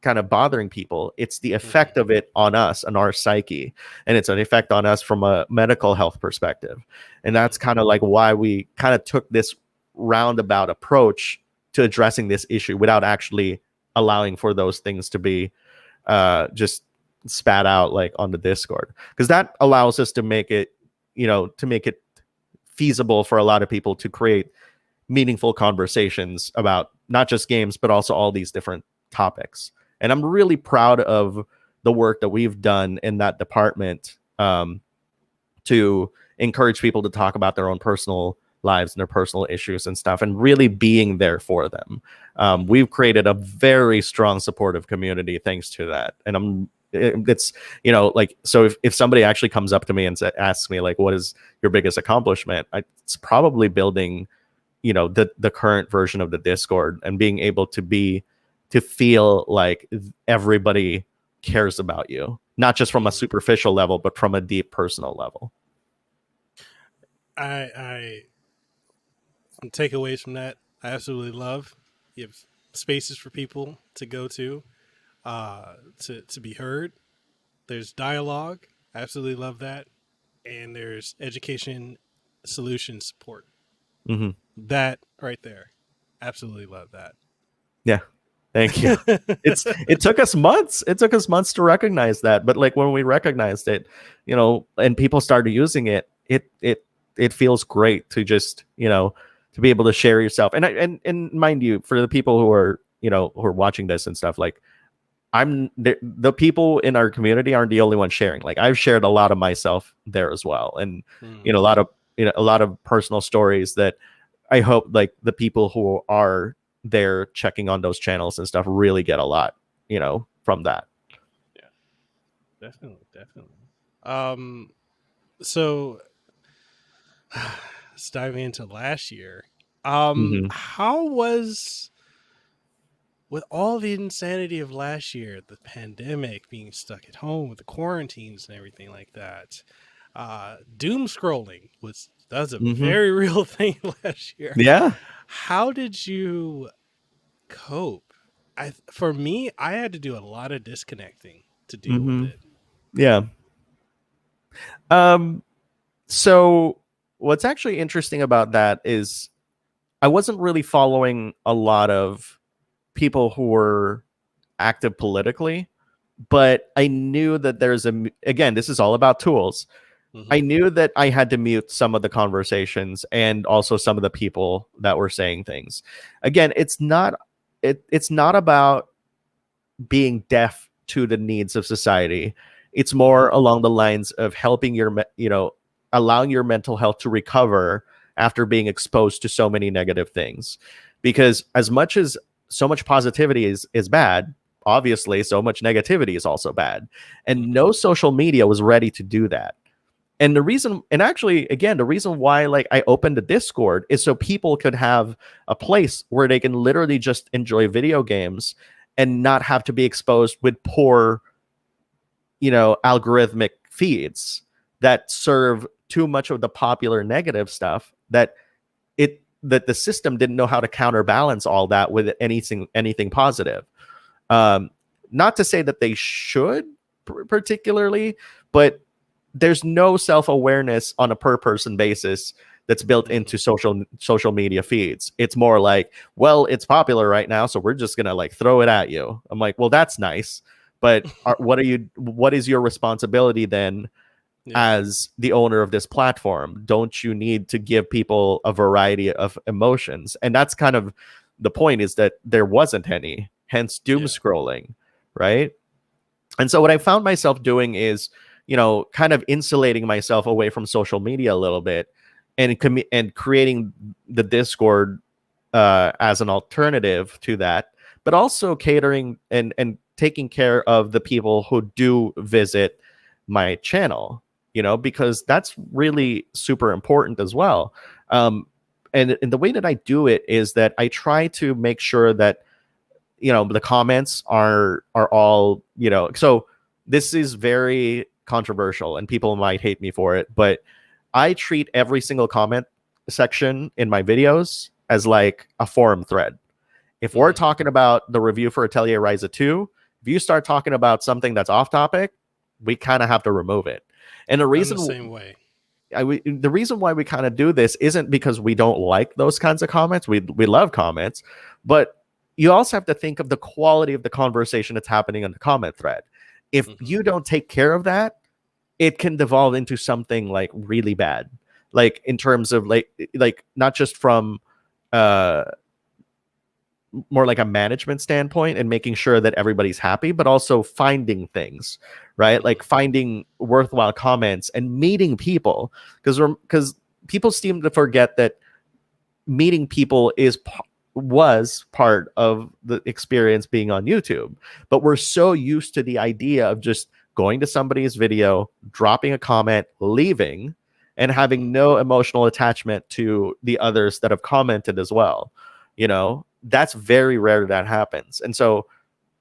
Speaker 3: kind of bothering people. It's the effect of it on us and our psyche, and it's an effect on us from a medical health perspective. And that's kind of like why we kind of took this roundabout approach to addressing this issue without actually allowing for those things to be just spat out like on the Discord, because that allows us to make it feasible for a lot of people to create meaningful conversations about not just games but also all these different topics. And I'm really proud of the work that we've done in that department to encourage people to talk about their own personal lives and their personal issues and stuff, and really being there for them. We've created a very strong supportive community thanks to that. And so if somebody actually comes up to me and asks me like, what is your biggest accomplishment? It's probably building, the current version of the Discord and being able to feel like everybody cares about you, not just from a superficial level, but from a deep personal level.
Speaker 2: Some takeaways from that, I absolutely love. You have spaces for people to go to be heard. There's dialogue. I absolutely love that. And there's education solution support. That right there. Absolutely love that.
Speaker 3: Yeah. Thank you. It took us months. It took us months to recognize that. But like when we recognized it, and people started using it, it feels great to just, to be able to share yourself. And mind you, for the people who are, who are watching this and stuff, like, the people in our community aren't the only ones sharing. Like I've shared a lot of myself there as well, and a lot of personal stories that I hope like the people who are there checking on those channels and stuff really get a lot, from that.
Speaker 2: Yeah, definitely. So let's dive into last year. How was, with all the insanity of last year, the pandemic, being stuck at home with the quarantines and everything like that, doom scrolling was a very real thing last year.
Speaker 3: Yeah.
Speaker 2: How did you cope? For me, I had to do a lot of disconnecting to deal with it.
Speaker 3: Yeah. So what's actually interesting about that is I wasn't really following a lot of people who were active politically, but I knew that again, this is all about tools. I knew that I had to mute some of the conversations and also some of the people that were saying things. Again, it's not about being deaf to the needs of society. It's more along the lines of helping allowing your mental health to recover after being exposed to so many negative things. Because as much as so much positivity is bad, obviously so much negativity is also bad. And no social media was ready to do that. And the reason why like I opened the Discord is so people could have a place where they can literally just enjoy video games and not have to be exposed with poor, algorithmic feeds that serve too much of the popular negative stuff that the system didn't know how to counterbalance all that with anything positive. Not to say that they should particularly, but there's no self-awareness on a per person basis that's built into social media feeds. It's more like, well, it's popular right now, so we're just gonna like throw it at you. I'm like, well, that's nice, but what is your responsibility then as the owner of this platform? Don't you need to give people a variety of emotions? And that's kind of the point, is that there wasn't any, hence doom scrolling, right? And so what I found myself doing is, kind of insulating myself away from social media a little bit, and creating the Discord as an alternative to that, but also catering and taking care of the people who do visit my channel, because that's really super important as well. And the way that I do it is that I try to make sure that, the comments are all, so this is very controversial and people might hate me for it, but I treat every single comment section in my videos as like a forum thread. If we're talking about the review for Atelier Ryza 2, if you start talking about something that's off topic, we kind of have to remove it. And the reason
Speaker 2: I'm the same way.
Speaker 3: The reason why we kind of do this isn't because we don't like those kinds of comments. We love comments, but you also have to think of the quality of the conversation that's happening in the comment thread. If you don't take care of that, it can devolve into something like really bad, like in terms of like not just from more like a management standpoint and making sure that everybody's happy, but also finding things, right? Like finding worthwhile comments and meeting people, because people seem to forget that meeting people was part of the experience being on YouTube. But we're so used to the idea of just going to somebody's video, dropping a comment, leaving, and having no emotional attachment to the others that have commented as well. That's very rare that happens. And so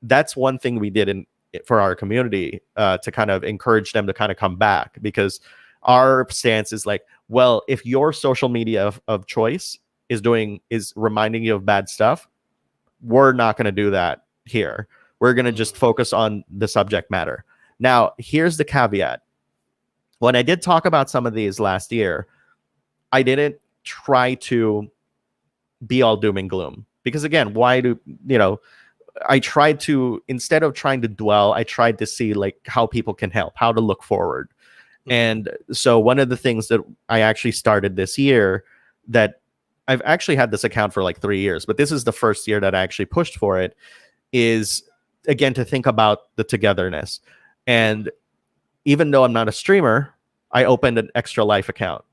Speaker 3: that's one thing we did for our community to kind of encourage them to kind of come back, because our stance is like, well, if your social media of choice is reminding you of bad stuff, we're not going to do that here. We're going to just focus on the subject matter. Now, here's the caveat. When I did talk about some of these last year, I didn't try to be all doom and gloom, because again, I tried to, instead of trying to dwell, I tried to see like how people can help, how to look forward. And so one of the things that I actually started this year, that I've actually had this account for like 3 years, but this is the first year that I actually pushed for it, is again, to think about the togetherness. And even though I'm not a streamer, I opened an Extra Life account.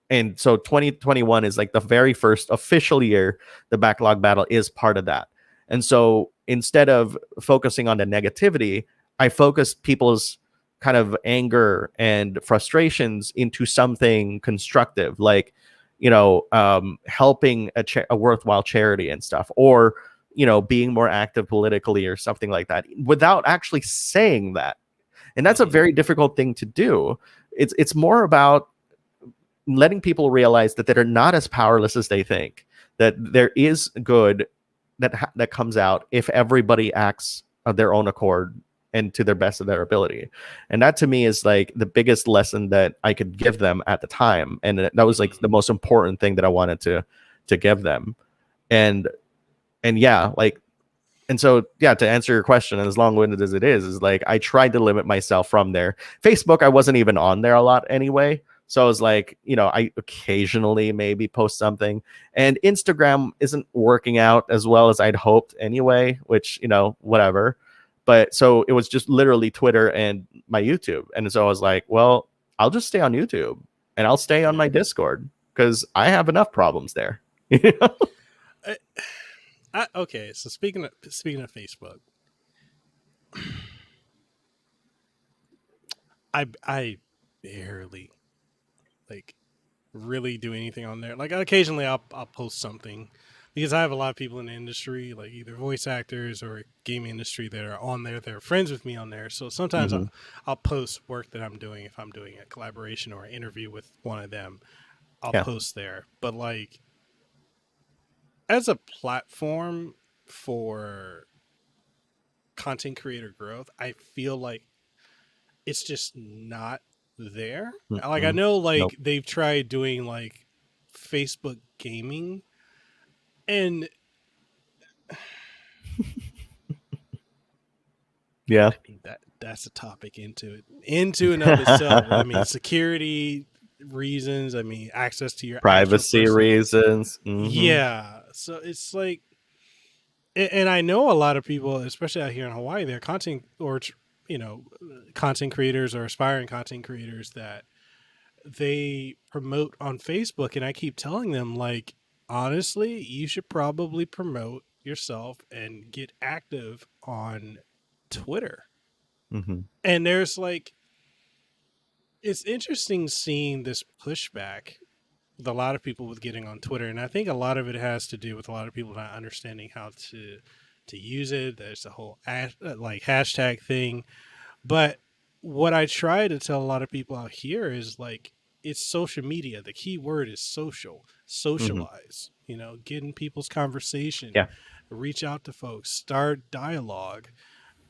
Speaker 3: And so 2021 is like the very first official year the Backlog Battle is part of that. And so instead of focusing on the negativity, I focused people's kind of anger and frustrations into something constructive, like, helping a worthwhile charity and stuff, or, being more active politically or something like that, without actually saying that. And that's a very difficult thing to do. It's more about letting people realize that they're not as powerless as they think, that there is good that comes out if everybody acts of their own accord and to their best of their ability. And that to me is like the biggest lesson that I could give them at the time. And that was like the most important thing that I wanted to give them. And yeah, like, and so, yeah, to answer your question, and as long-winded as it is like, I tried to limit myself from there. Facebook, I wasn't even on there a lot anyway. So I was like, I occasionally maybe post something, and Instagram isn't working out as well as I'd hoped anyway, which, whatever. But so it was just literally Twitter and my YouTube. And so I was like, well, I'll just stay on YouTube and I'll stay on my Discord because I have enough problems there.
Speaker 2: Okay, so speaking of Facebook, I barely really do anything on there. Like occasionally I'll post something because I have a lot of people in the industry, like either voice actors or game industry, that are on there. They're friends with me on there. So sometimes I'll post work that I'm doing. If I'm doing a collaboration or an interview with one of them, I'll post there. But like, as a platform for content creator growth, I feel like it's just not there. Like, I know they've tried doing like Facebook gaming, and
Speaker 3: yeah,
Speaker 2: I mean, that's a topic into and of itself. I mean, security reasons, I mean, access to your
Speaker 3: privacy reasons.
Speaker 2: Yeah, so it's like, and I know a lot of people, especially out here in Hawaii, they're content creators or aspiring content creators that they promote on Facebook, and I keep telling them, like, honestly, you should probably promote yourself and get active on Twitter. And there's like, it's interesting seeing this pushback with a lot of people with getting on Twitter, and I think a lot of it has to do with a lot of people not understanding how to use it. There's the whole hashtag thing. But what I try to tell a lot of people out here is like, it's social media. The key word is socialize, get in people's conversation, reach out to folks, start dialogue.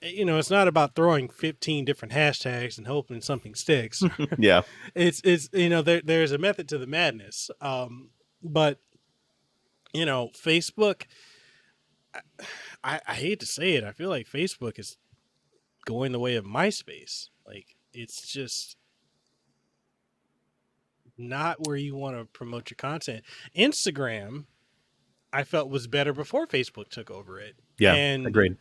Speaker 2: It's not about throwing 15 different hashtags and hoping something sticks.
Speaker 3: Yeah.
Speaker 2: It's there's a method to the madness. But Facebook, I hate to say it, I feel like Facebook is going the way of MySpace. Like, it's just not where you want to promote your content. Instagram, I felt, was better before Facebook took over it.
Speaker 3: Yeah,
Speaker 2: and
Speaker 3: agreed.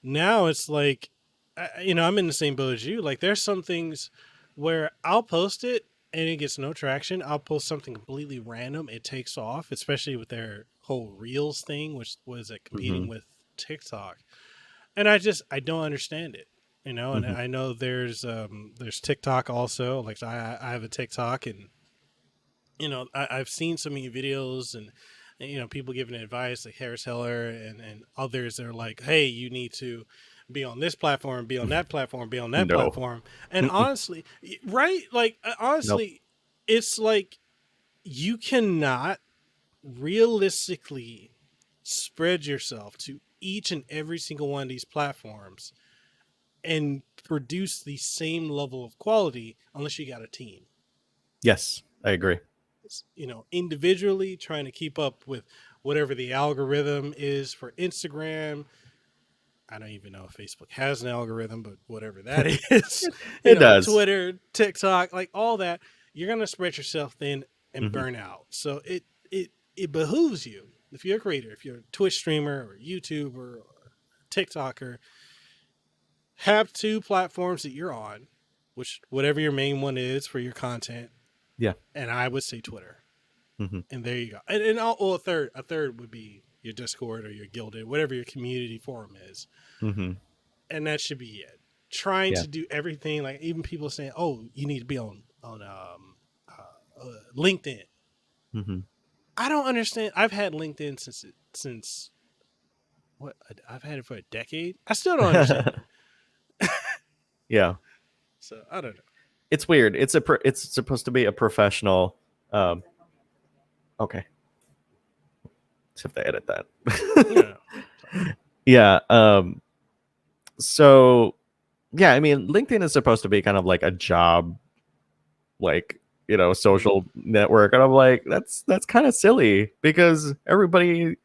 Speaker 2: Now it's like, I'm in the same boat as you. Like, there's some things where I'll post it and it gets no traction. I'll post something completely random. It takes off, especially with their whole Reels thing, which was competing with TikTok. And I don't understand it, and I know there's TikTok also. Like, I have a TikTok, and, I've seen so many videos and people giving advice, like Harris Heller and others. They're like, hey, you need to be on this platform, be on that platform, be on that platform. And honestly, right? Like, honestly, it's like, you cannot realistically spread yourself to each and every single one of these platforms and produce the same level of quality unless you got a team.
Speaker 3: Yes, I agree.
Speaker 2: Individually trying to keep up with whatever the algorithm is for Instagram. I don't even know if Facebook has an algorithm, but whatever that is,
Speaker 3: it does.
Speaker 2: Twitter, TikTok, like all that, you're going to spread yourself thin and burn out. So it behooves you, if you're a creator, if you're a Twitch streamer or YouTuber or TikToker, have two platforms that you're on, which whatever your main one is for your content.
Speaker 3: Yeah.
Speaker 2: And I would say Twitter.
Speaker 3: Mm-hmm.
Speaker 2: And there you go. And a third would be your Discord or your Guilded, whatever your community forum is.
Speaker 3: Mm-hmm.
Speaker 2: And that should be it. Trying to do everything, like even people saying, "Oh, you need to be on LinkedIn."
Speaker 3: Mm-hmm.
Speaker 2: I don't understand. I've had LinkedIn since what? I've had it for a decade. I still don't understand.
Speaker 3: Yeah.
Speaker 2: So I don't know.
Speaker 3: It's weird. It's supposed to be a professional. Okay. Let's have to edit that. Yeah. So, yeah, I mean, LinkedIn is supposed to be kind of like a job, like, social network. And I'm like, that's kind of silly because everybody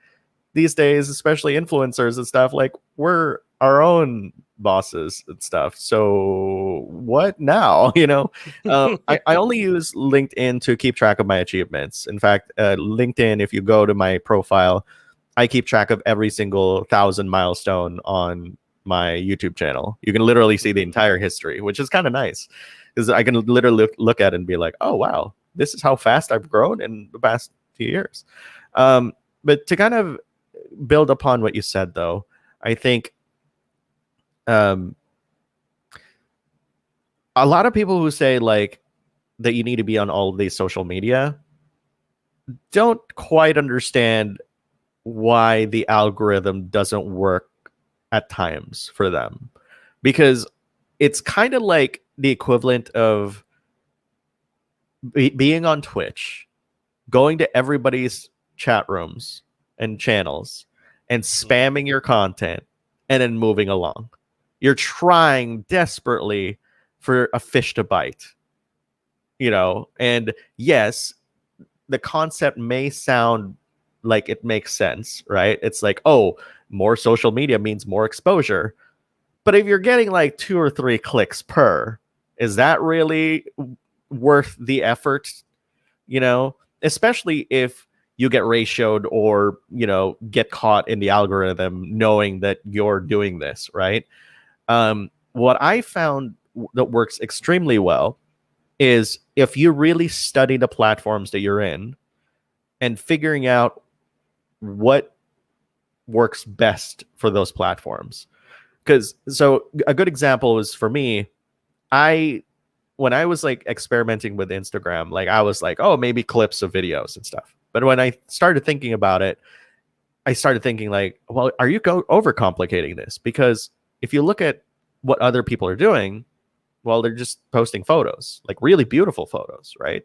Speaker 3: these days, especially influencers and stuff, like, we're our own bosses and stuff. So what now? I only use LinkedIn to keep track of my achievements. In fact, LinkedIn, if you go to my profile, I keep track of every single 1,000 milestone on my YouTube channel. You can literally see the entire history, which is kind of nice because I can literally look at it and be like, oh, wow, this is how fast I've grown in the past few years. But to kind of build upon what you said, though, I think a lot of people who say like that you need to be on all of these social media don't quite understand why the algorithm doesn't work at times for them, because it's kind of like the equivalent of being on Twitch, going to everybody's chat rooms and channels and spamming your content and then moving along. You're trying desperately for a fish to bite, and yes, the concept may sound like it makes sense, right? It's like, oh, more social media means more exposure. But if you're getting like 2 or 3 clicks per, is that really worth the effort? Especially if you get ratioed or, get caught in the algorithm knowing that you're doing this, right? What I found that works extremely well is if you really study the platforms that you're in and figuring out what works best for those platforms. So a good example is for me, when I was like experimenting with Instagram, like I was like, oh, maybe clips of videos and stuff. But when I started thinking about it, I started thinking like, well, are you overcomplicating this? Because if you look at what other people are doing, well, they're just posting photos, like really beautiful photos, right?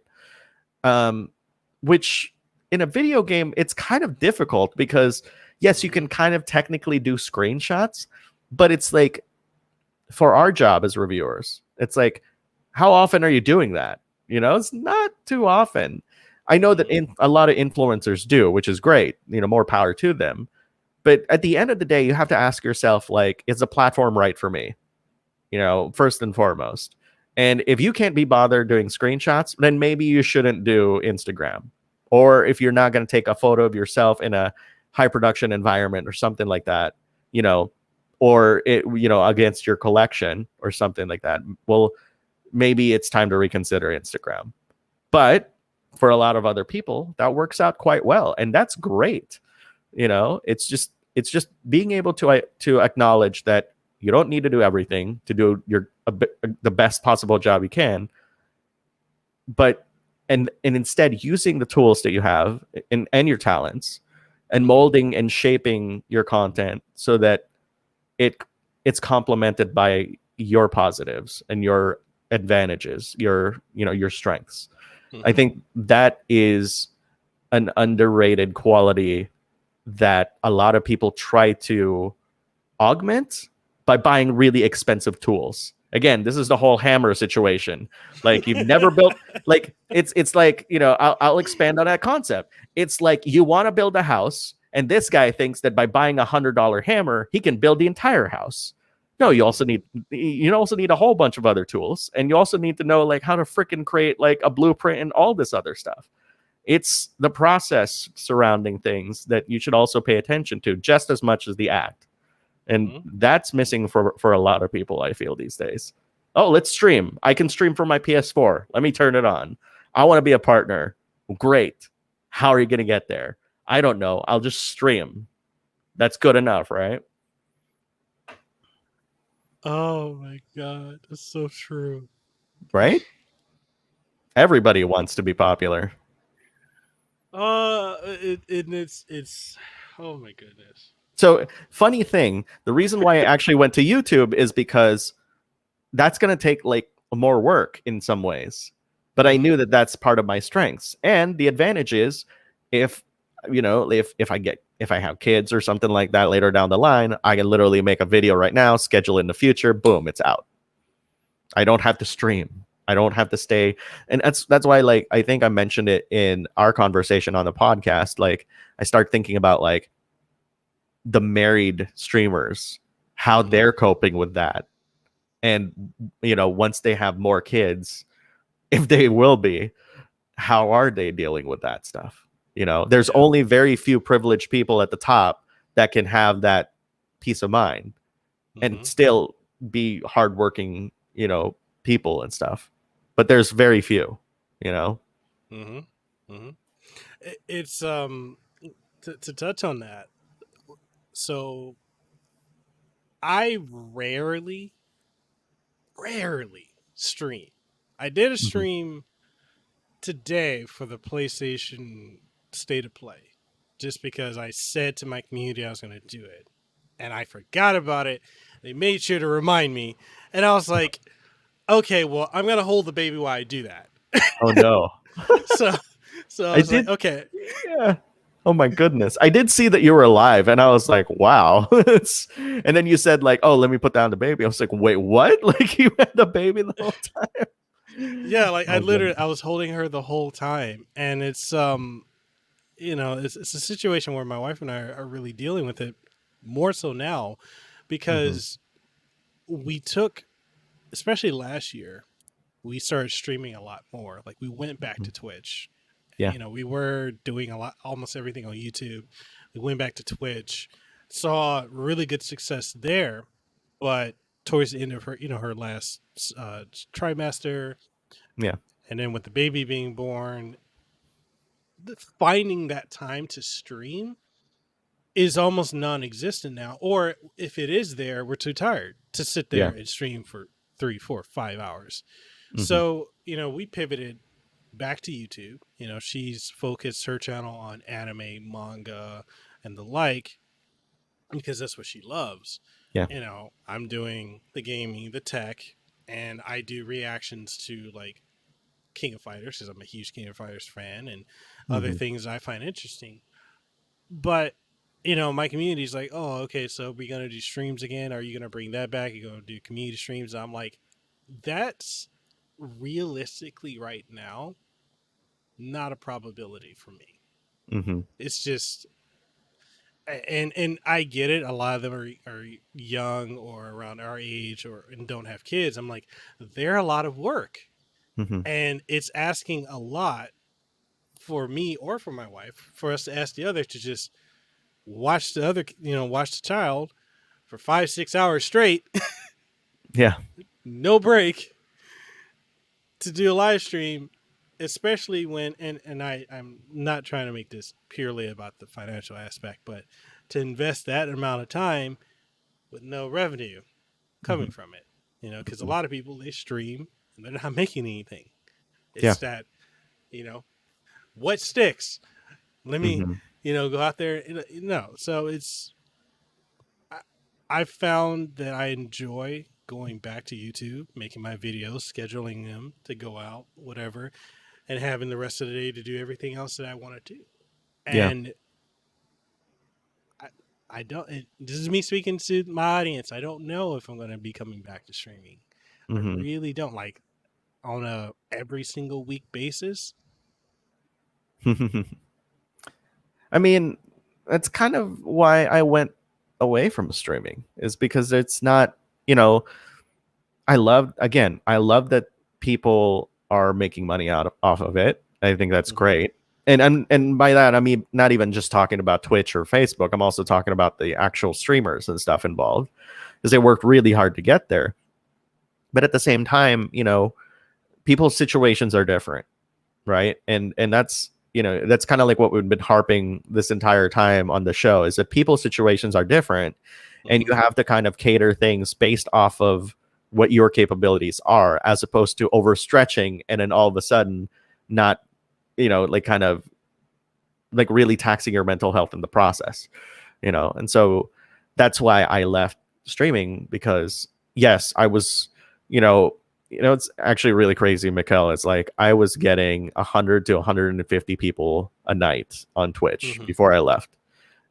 Speaker 3: Which in a video game, it's kind of difficult because yes, you can kind of technically do screenshots, but it's like for our job as reviewers, it's like, how often are you doing that? It's not too often. I know that a lot of influencers do, which is great, more power to them. But at the end of the day, you have to ask yourself, like, is the platform right for me? First and foremost. And if you can't be bothered doing screenshots, then maybe you shouldn't do Instagram. Or if you're not going to take a photo of yourself in a high production environment or something like that, or against your collection or something like that, well, maybe it's time to reconsider Instagram. But for a lot of other people, that works out quite well. And that's great. It's just being able to acknowledge that you don't need to do everything to do the best possible job you can, but and instead using the tools that you have and your talents and molding and shaping your content so that it's complemented by your positives and your advantages, your strengths. Mm-hmm. I think that is an underrated quality that a lot of people try to augment by buying really expensive tools. Again, this is the whole hammer situation. Like you've never built, like it's like, I'll expand on that concept. It's like you want to build a house and this guy thinks that by buying $100 hammer, he can build the entire house. No, you also need a whole bunch of other tools. And you also need to know like how to freaking create like a blueprint and all this other stuff. It's the process surrounding things that you should also pay attention to just as much as the act. And that's missing for a lot of people, I feel, these days. Oh, let's stream. I can stream from my PS4. Let me turn it on. I want to be a partner. Great. How are you going to get there? I don't know. I'll just stream. That's good enough, right?
Speaker 2: Oh my God. That's so true.
Speaker 3: Right? Everybody wants to be popular.
Speaker 2: It's oh my goodness.
Speaker 3: So, funny thing, the reason why I actually went to YouTube is because that's going to take like more work in some ways. But I knew that that's part of my strengths. And the advantage is if I have kids or something like that later down the line, I can literally make a video right now, schedule it in the future, boom, it's out. I don't have to stream. I don't have to stay. And that's why, like, I think I mentioned it in our conversation on the podcast. Like, I start thinking about like the married streamers, how they're coping with that. And, once they have more kids, if they will be, how are they dealing with that stuff? There's only very few privileged people at the top that can have that peace of mind and still be hardworking, people and stuff. But there's very few,
Speaker 2: It's to touch on that. So I rarely stream. I did a stream today for the PlayStation State of Play, just because I said to my community I was going to do it, and I forgot about it. They made sure to remind me, and I was like, okay, well, I'm going to hold the baby while I do that.
Speaker 3: Oh no.
Speaker 2: so I was like, okay.
Speaker 3: Yeah. Oh my goodness. I did see that you were alive, and I was like, wow. And then you said like, oh, let me put down the baby. I was like, wait, what? Like, you had the baby the whole time?
Speaker 2: Yeah, like I was holding her the whole time, and it's it's a situation where my wife and I are really dealing with it more so now, because we took, especially last year, we started streaming a lot more. Like, we went back to Twitch.
Speaker 3: Yeah.
Speaker 2: We were doing almost everything on YouTube. We went back to Twitch, saw really good success there, but towards the end of her, her last trimester, and then with the baby being born, finding that time to stream is almost non-existent now. Or if it is there, we're too tired to sit there and stream for 3, 4, 5 hours. So, we pivoted back to YouTube. She's focused her channel on anime, manga, and the like, because that's what she loves. I'm doing the gaming, the tech, and I do reactions to like King of Fighters, because I'm a huge King of Fighters fan, and other things I find interesting. But my community's like, oh, okay, so we're gonna do streams again. Are you gonna bring that back? You're gonna do community streams? I'm like, that's realistically right now not a probability for me. It's just, and I get it, a lot of them are young or around our age and don't have kids. I'm like, they're a lot of work, and it's asking a lot for me or for my wife for us to ask the other to just watch the child for 5-6 hours straight. No break, to do a live stream, especially when, and I'm not trying to make this purely about the financial aspect, but to invest that amount of time with no revenue coming from it, because a lot of people, they stream and they're not making anything. It's that, what sticks? Let me, go out there. No. So I've found that I enjoy going back to YouTube, making my videos, scheduling them to go out, whatever, and having the rest of the day to do everything else that I want to do. And I don't, this is me speaking to my audience. I don't know if I'm going to be coming back to streaming. I really don't, like, on a every single week basis.
Speaker 3: I mean, that's kind of why I went away from streaming, is because it's not, I love that people are making money off of it. I think that's great. and by that I mean not even just talking about Twitch or Facebook. I'm also talking about the actual streamers and stuff involved, because they worked really hard to get there. But at the same time, people's situations are different, right? And that's that's kind of like what we've been harping this entire time on the show, is that people's situations are different, and you have to kind of cater things based off of what your capabilities are, as opposed to overstretching and then all of a sudden not like kind of like really taxing your mental health in the process. And so that's why I left streaming, because yes, I was it's actually really crazy, Mikkel. It's like I was getting 100 to 150 people a night on Twitch before I left.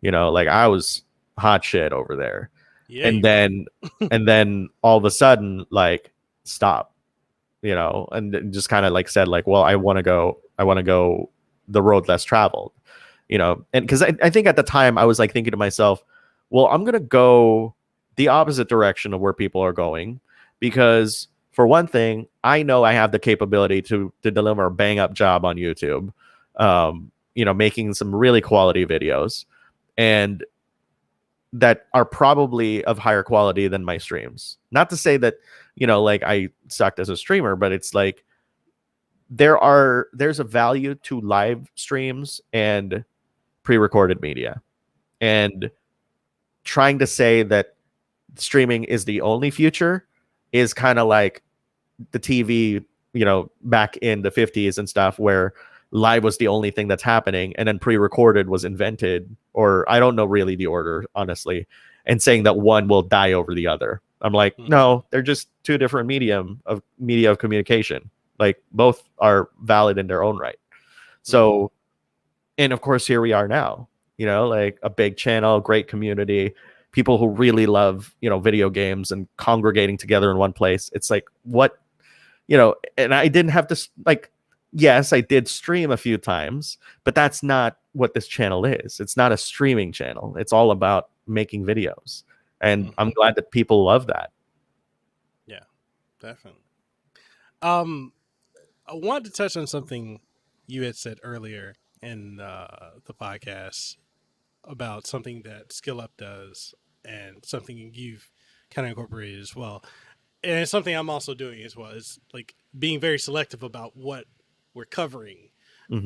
Speaker 3: Like I was hot shit over there. Yeah, and then all of a sudden, like, stop, and just kind of like said like, well, I want to go the road less traveled, and because I think at the time I was like thinking to myself, well, I'm going to go the opposite direction of where people are going, because for one thing, I know I have the capability to deliver a bang up job on YouTube, making some really quality videos, and that are probably of higher quality than my streams. Not to say that, like I sucked as a streamer, but it's like there's a value to live streams and pre-recorded media. And trying to say that streaming is the only future is kind of like the TV, back in the 50s and stuff, where live was the only thing that's happening, and then pre-recorded was invented, or I don't know really the order, honestly, and saying that one will die over the other. I'm like, no, they're just two different media of communication. Like both are valid in their own right. So, and of course, here we are now, like a big channel, great community, people who really love, video games and congregating together in one place. It's like, what, and I didn't have to like, yes, I did stream a few times, but that's not what this channel is. It's not a streaming channel. It's all about making videos. And I'm glad that people love that.
Speaker 2: Yeah, definitely. I wanted to touch on something you had said earlier in the podcast about something that Skill Up does and something you've kind of incorporated as well. And it's something I'm also doing as well. It's like being very selective about what we're covering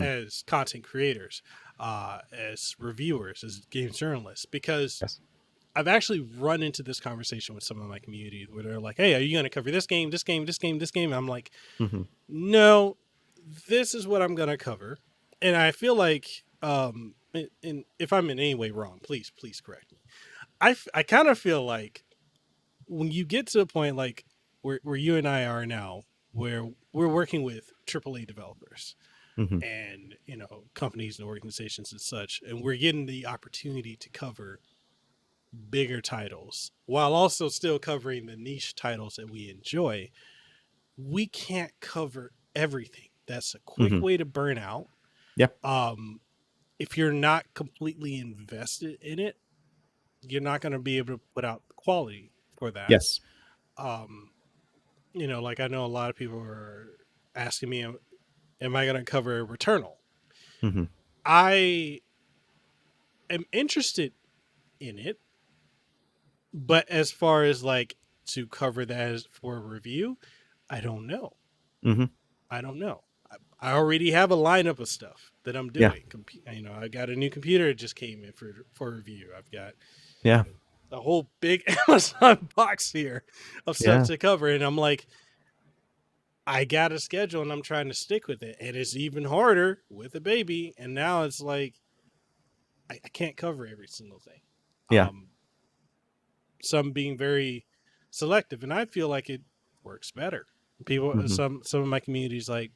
Speaker 2: as content creators, as reviewers, as game journalists, because I've actually run into this conversation with some of my community where they're like, hey, are you going to cover this game, this game, this game, this game? And I'm like, no, this is what I'm going to cover. And I feel like, and if I'm in any way wrong, please correct me. I kind of feel like when you get to a point like where you and I are now, where we're working with AAA developers and, companies and organizations and such, and we're getting the opportunity to cover bigger titles while also still covering the niche titles that we enjoy, we can't cover everything. That's a quick way to burn out.
Speaker 3: Yep.
Speaker 2: If you're not completely invested in it, you're not going to be able to put out quality for that.
Speaker 3: Yes.
Speaker 2: Like I know a lot of people are asking me, am I going to cover Returnal? I am interested in it, but as far as like to cover that as for a review, I don't know. I don't know. I already have a lineup of stuff that I'm doing. I got a new computer that just came in for review. I've got a whole big Amazon box here of stuff to cover, and I'm like, I got a schedule and I'm trying to stick with it, and it's even harder with a baby. And now it's like I can't cover every single thing. So I'm being very selective, and I feel like it works better. People, some of my communities, like,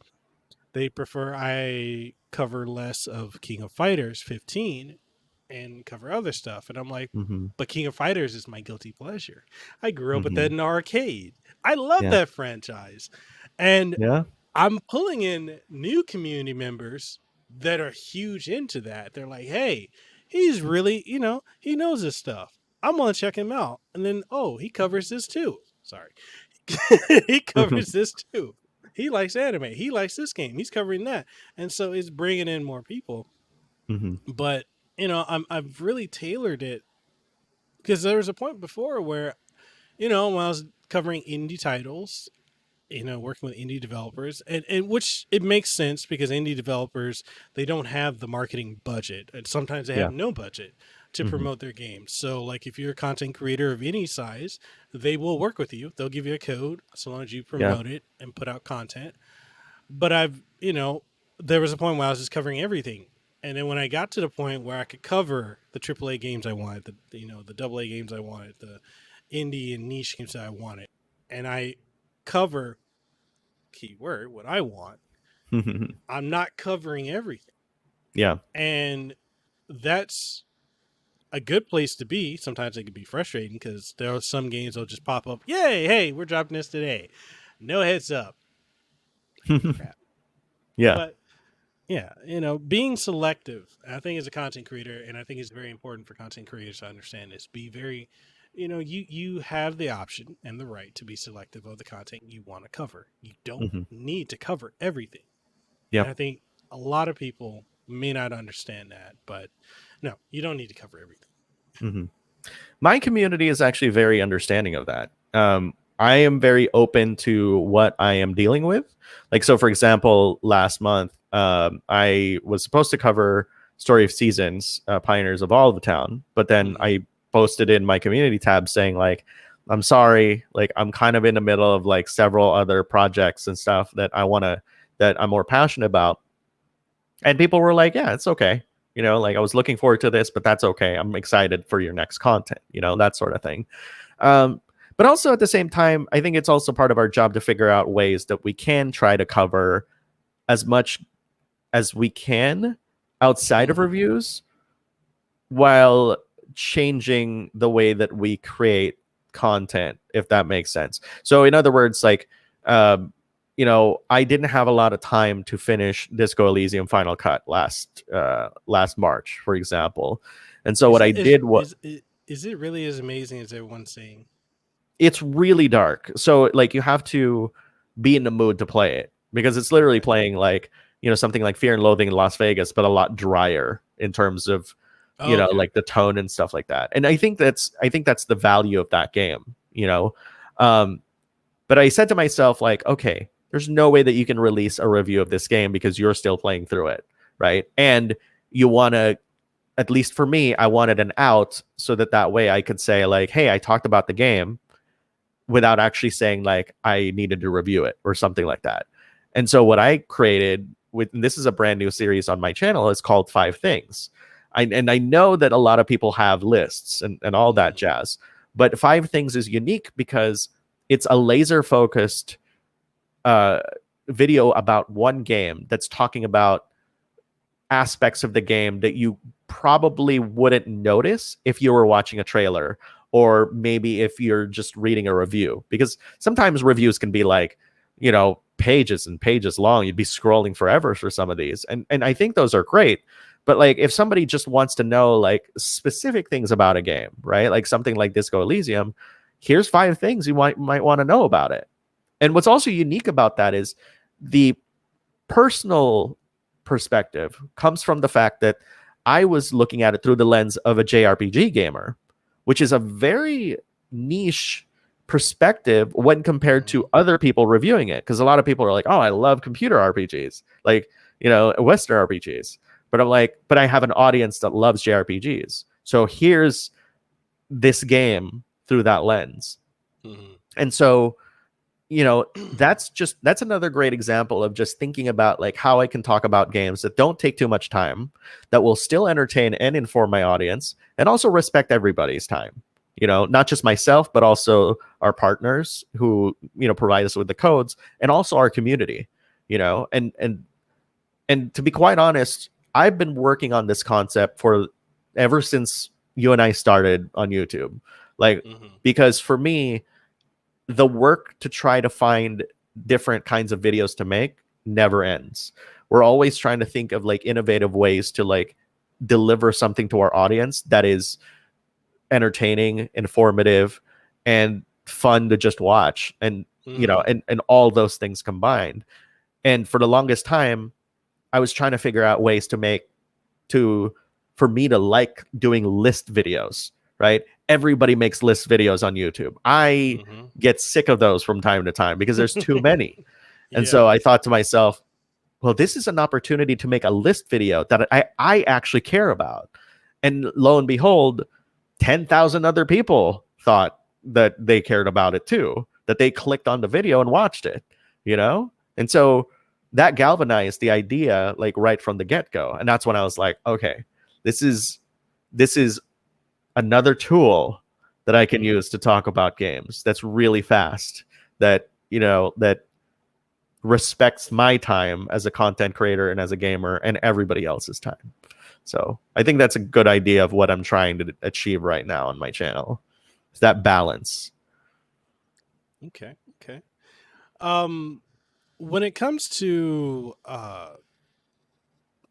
Speaker 2: they prefer I cover less of King of Fighters 15 and cover other stuff. And I'm like, but King of Fighters is my guilty pleasure. I grew up with that in the arcade. I love that franchise. And I'm pulling in new community members that are huge into that. They're like, hey, he's really, he knows his stuff. I'm going to check him out. And then, he covers this too. Sorry. He covers this too. he likes anime. He likes this game. He's covering that. And so it's bringing in more people.
Speaker 3: Mm-hmm.
Speaker 2: But, I've really tailored it because there was a point before where, when I was covering indie titles, working with indie developers, and which it makes sense because indie developers, they don't have the marketing budget, and sometimes they have no budget to promote their games. So like if you're a content creator of any size, they will work with you. They'll give you a code so long as you promote it and put out content. But there was a point where I was just covering everything. And then when I got to the point where I could cover the AAA games I wanted, the AA games I wanted, the indie and niche games that I wanted, and I cover keyword what I want, I'm not covering everything.
Speaker 3: Yeah.
Speaker 2: And that's a good place to be. Sometimes it can be frustrating because there are some games that'll just pop up, yay, hey, we're dropping this today. No heads up. Crap.
Speaker 3: Yeah.
Speaker 2: But yeah, being selective, I think as a content creator, and I think it's very important for content creators to understand this, be very, you have the option and the right to be selective of the content you want to cover. You don't need to cover everything.
Speaker 3: Yeah.
Speaker 2: And I think a lot of people may not understand that, but no, you don't need to cover everything.
Speaker 3: My community is actually very understanding of that. I am very open to what I am dealing with. Like, so for example, last month, I was supposed to cover Story of Seasons, Pioneers of All of the Town, but then I posted in my community tab saying like, I'm sorry, like I'm kind of in the middle of like several other projects and stuff that I'm more passionate about. And people were like, yeah, it's okay. Like I was looking forward to this, but that's okay. I'm excited for your next content, that sort of thing. But also at the same time, I think it's also part of our job to figure out ways that we can try to cover as much as we can outside of reviews while changing the way that we create content, if that makes sense. So in other words, like, I didn't have a lot of time to finish Disco Elysium Final Cut last March, for example. And so
Speaker 2: is it really as amazing as everyone's saying?
Speaker 3: It's really dark. So like you have to be in the mood to play it because it's literally playing like, something like Fear and Loathing in Las Vegas, but a lot drier in terms of, like the tone and stuff like that. And I think that's the value of that game, but I said to myself like, okay, there's no way that you can release a review of this game because you're still playing through it. Right. And you want to, at least for me, I wanted an out so that way I could say like, hey, I talked about the game without actually saying like I needed to review it or something like that. And so what I created this is a brand new series on my channel. It's called 5 Things. I know that a lot of people have lists and all that jazz, but 5 Things is unique because it's a laser focused video about one game that's talking about aspects of the game that you probably wouldn't notice if you were watching a trailer or maybe if you're just reading a review, because sometimes reviews can be like, pages and pages long. You'd be scrolling forever for some of these. And I think those are great. But like if somebody just wants to know like specific things about a game, right? Like something like Disco Elysium, here's 5 things you might want to know about it. And what's also unique about that is the personal perspective comes from the fact that I was looking at it through the lens of a JRPG gamer, which is a very niche perspective when compared to other people reviewing it. Because a lot of people are like, oh, I love computer RPGs, like, Western RPGs. But I'm like, but I have an audience that loves JRPGs. So here's this game through that lens. And so, that's another great example of just thinking about like how I can talk about games that don't take too much time, that will still entertain and inform my audience, and also respect everybody's time. Not just myself, but also our partners who, provide us with the codes, and also our community, and to be quite honest, I've been working on this concept for ever since you and I started on YouTube, like, because for me, the work to try to find different kinds of videos to make never ends. We're always trying to think of like innovative ways to like deliver something to our audience that is entertaining, informative, and fun to just watch. And you know, and all those things combined. And for the longest time, I was trying to figure out ways for me to like doing list videos, right? Everybody makes list videos on YouTube. I get sick of those from time to time because there's too many. And so I thought to myself, well, this is an opportunity to make a list video that I actually care about. And lo and behold, 10,000 other people thought that they cared about it too, that they clicked on the video and watched it, you know? And so that galvanized the idea like right from the get-go. And that's when I was like, okay, this is another tool that I can use to talk about games that's really fast, that, you know, that respects my time as a content creator and as a gamer and everybody else's time. So I think that's a good idea of what I'm trying to achieve right now on my channel. Is that balance.
Speaker 2: Okay. When it comes to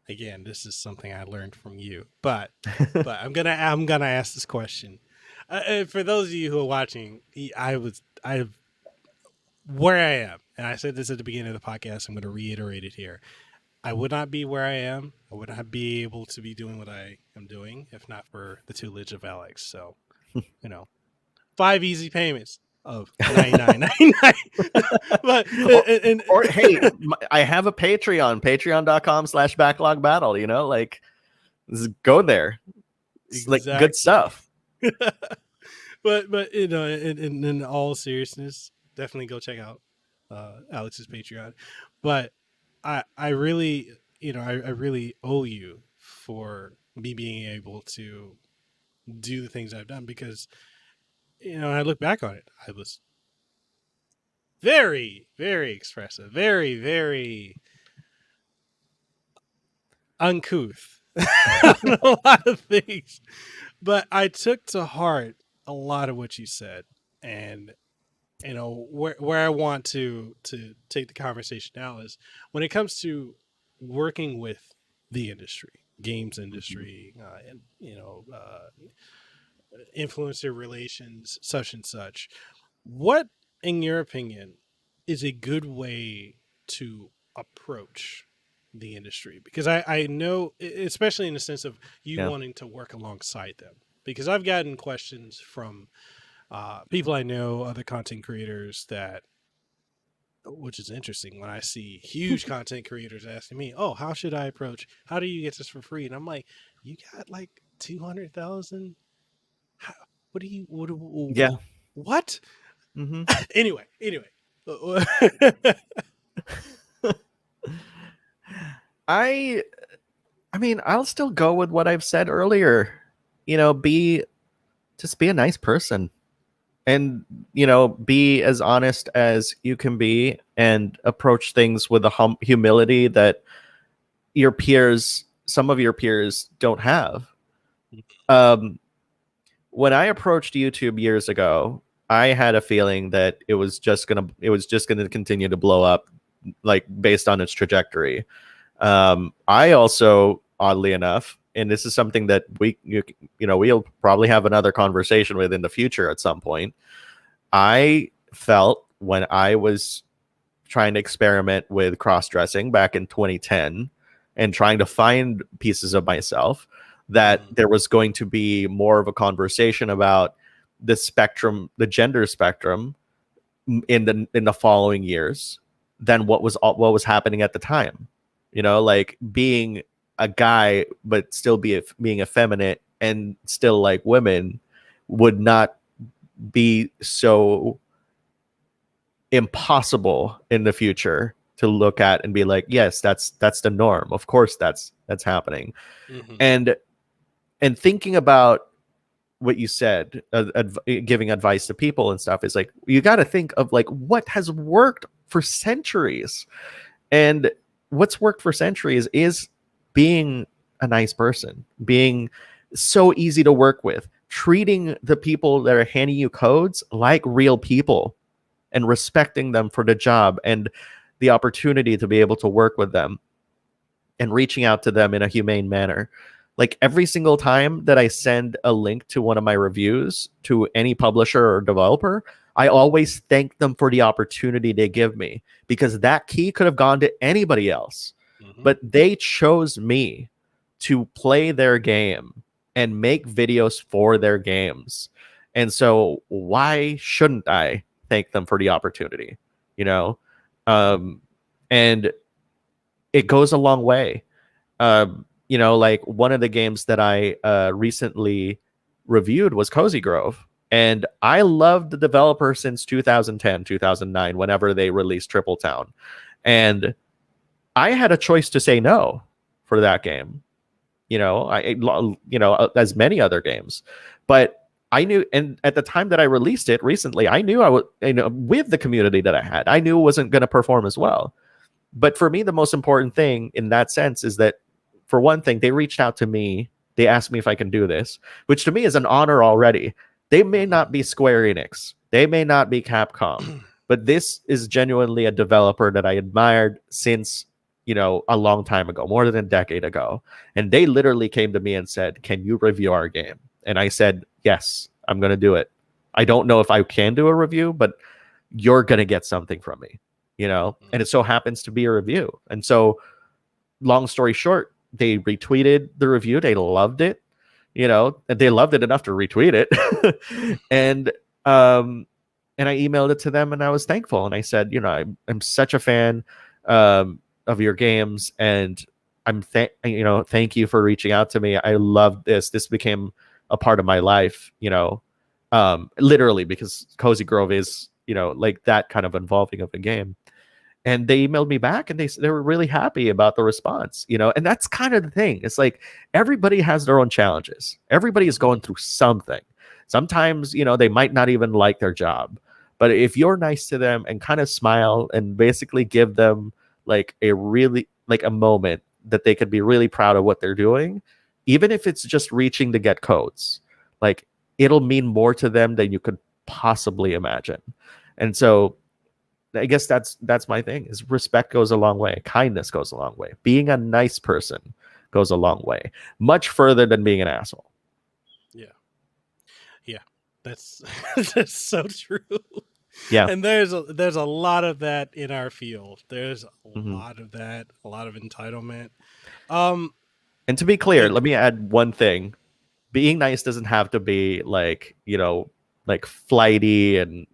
Speaker 2: again, this is something I learned from you, but I'm gonna ask this question. For those of you who are watching, where I am, and I said this at the beginning of the podcast, I'm going to reiterate it here. I would not be where I am. I would not be able to be doing what I am doing if not for the tutelage of Alex. So, you know, 5 easy payments of $99.99. But
Speaker 3: or hey, I have a patreon.com/BacklogBattle, you know, like go there. It's like good stuff.
Speaker 2: but you know, in all seriousness, definitely go check out Alex's Patreon. But I really, you know, I really owe you for me being able to do the things I've done, because, you know, I look back on it, I was very, very expressive, very, very uncouth on a lot of things, but I took to heart a lot of what you said. And you know, where I want to take the conversation now is when it comes to working with the industry, games industry, and, you know, influencer relations, such and such. What, in your opinion, is a good way to approach the industry? Because I know, especially in the sense of you wanting to work alongside them, because I've gotten questions from people I know, other content creators, which is interesting when I see huge content creators asking me, oh, how should I approach? How do you get this for free? And I'm like, you got like 200,000? What do you, what? Anyway.
Speaker 3: I mean, I'll still go with what I've said earlier. You know, just be a nice person. And, you know, be as honest as you can be and approach things with a humility that some of your peers don't have. When I approached YouTube years ago, I had a feeling that it was just gonna continue to blow up, like based on its trajectory. I also, oddly enough, and this is something that we'll probably have another conversation with in the future at some point. I felt when I was trying to experiment with cross-dressing back in 2010 and trying to find pieces of myself, that there was going to be more of a conversation about the spectrum, the gender spectrum in the following years than what was happening at the time. You know, like being a guy but still being effeminate and still like women would not be so impossible in the future to look at and be like, yes, that's the norm. Of course that's happening. And thinking about what you said, giving advice to people and stuff, is like, you got to think of like what has worked for centuries. And what's worked for centuries is being a nice person, being so easy to work with, treating the people that are handing you codes like real people and respecting them for the job and the opportunity to be able to work with them and reaching out to them in a humane manner. Like every single time that I send a link to one of my reviews to any publisher or developer, I always thank them for the opportunity they give me, because that key could have gone to anybody else, but they chose me to play their game and make videos for their games. And so why shouldn't I thank them for the opportunity? You know? And it goes a long way. You know, like one of the games that I recently reviewed was Cozy Grove. And I loved the developer since 2010, 2009, whenever they released Triple Town. And I had a choice to say no for that game. You know, as many other games. But I knew, and at the time that I released it recently, I knew I would, with the community that I had, I knew it wasn't going to perform as well. But for me, the most important thing in that sense is that, for one thing, they reached out to me. They asked me if I can do this, which to me is an honor already. They may not be Square Enix. They may not be Capcom. But this is genuinely a developer that I admired since, a long time ago, more than a decade ago. And they literally came to me and said, "Can you review our game?" And I said, "Yes, I'm going to do it. I don't know if I can do a review, but you're going to get something from me." And it so happens to be a review. And so, long story short, they retweeted the review. They loved it, and they loved it enough to retweet it. And I emailed it to them, and I was thankful. And I said, I'm such a fan of your games, and thank you for reaching out to me. I love this. This became a part of my life, literally, because Cozy Grove is, like that kind of involving of a game. And they emailed me back, and they were really happy about the response, and that's kind of the thing. It's like everybody has their own challenges. Everybody is going through something. Sometimes, they might not even like their job, but if you're nice to them and kind of smile and basically give them like a moment that they could be really proud of what they're doing, even if it's just reaching to get codes, like it'll mean more to them than you could possibly imagine. And so I guess that's my thing, is respect goes a long way. Kindness goes a long way. Being a nice person goes a long way, much further than being an asshole.
Speaker 2: Yeah, that's that's so true.
Speaker 3: Yeah.
Speaker 2: And there's a lot of that in our field. There's a lot of that, a lot of entitlement.
Speaker 3: And to be clear, let me add one thing. Being nice doesn't have to be like, like flighty and,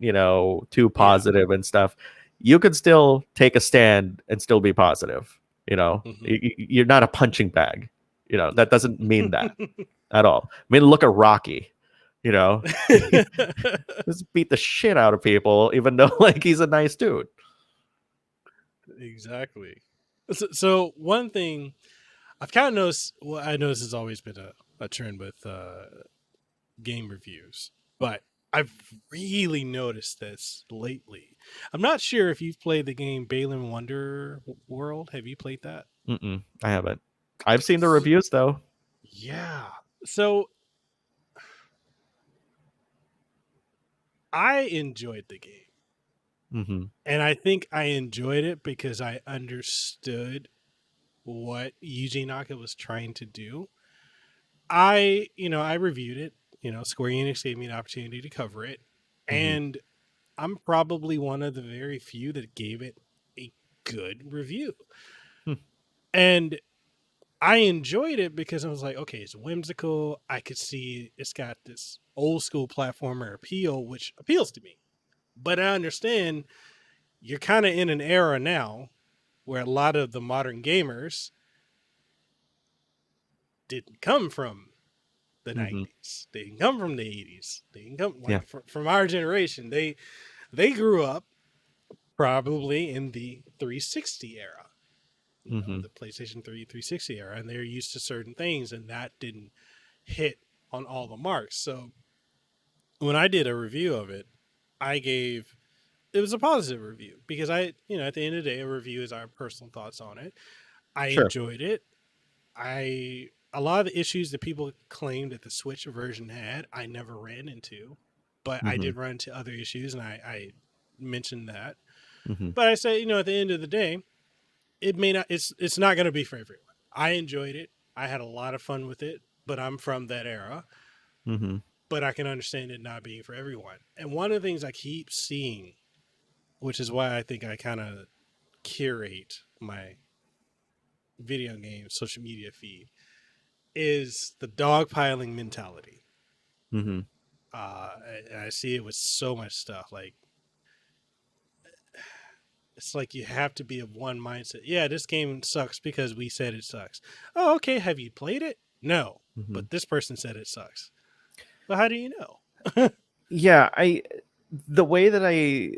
Speaker 3: too positive and stuff. You could still take a stand and still be positive. You're not a punching bag. That doesn't mean that at all. I mean, look at Rocky. Just beat the shit out of people, even though like he's a nice dude.
Speaker 2: Exactly. So one thing I've kind of noticed, well, I know this has always been a trend with game reviews, but I've really noticed this lately. I'm not sure if you've played the game Balan Wonder World. Have you played that?
Speaker 3: I haven't. I've seen the reviews though.
Speaker 2: Yeah. So I enjoyed the game. And I think I enjoyed it because I understood what Yuji Naka was trying to do. I reviewed it. Square Enix gave me an opportunity to cover it. And I'm probably one of the very few that gave it a good review. And I enjoyed it because I was like, okay, it's whimsical. I could see it's got this old school platformer appeal, which appeals to me. But I understand you're kind of in an era now where a lot of the modern gamers didn't come from the 90s. They didn't come from the 80s. They didn't come from our generation. They grew up probably in the 360 era. The PlayStation 3 360 era, and they're used to certain things, and that didn't hit on all the marks. So when I did a review of it, it was a positive review because at the end of the day, a review is our personal thoughts on it. I enjoyed it. A lot of the issues that people claimed that the Switch version had, I never ran into, but I did run into other issues, and I mentioned that. But I say, at the end of the day, it may not. It's not going to be for everyone. I enjoyed it. I had a lot of fun with it, but I'm from that era. but I can understand it not being for everyone. And one of the things I keep seeing, which is why I think I kind of curate my video game social media feed, is the dogpiling mentality.
Speaker 3: Mm-hmm.
Speaker 2: And I see it with so much stuff. Like, it's like you have to be of one mindset. Yeah, this game sucks because we said it sucks. Oh, okay. Have you played it? No,
Speaker 3: Mm-hmm.
Speaker 2: but this person said it sucks. Well, how do you know?
Speaker 3: Yeah, the way that I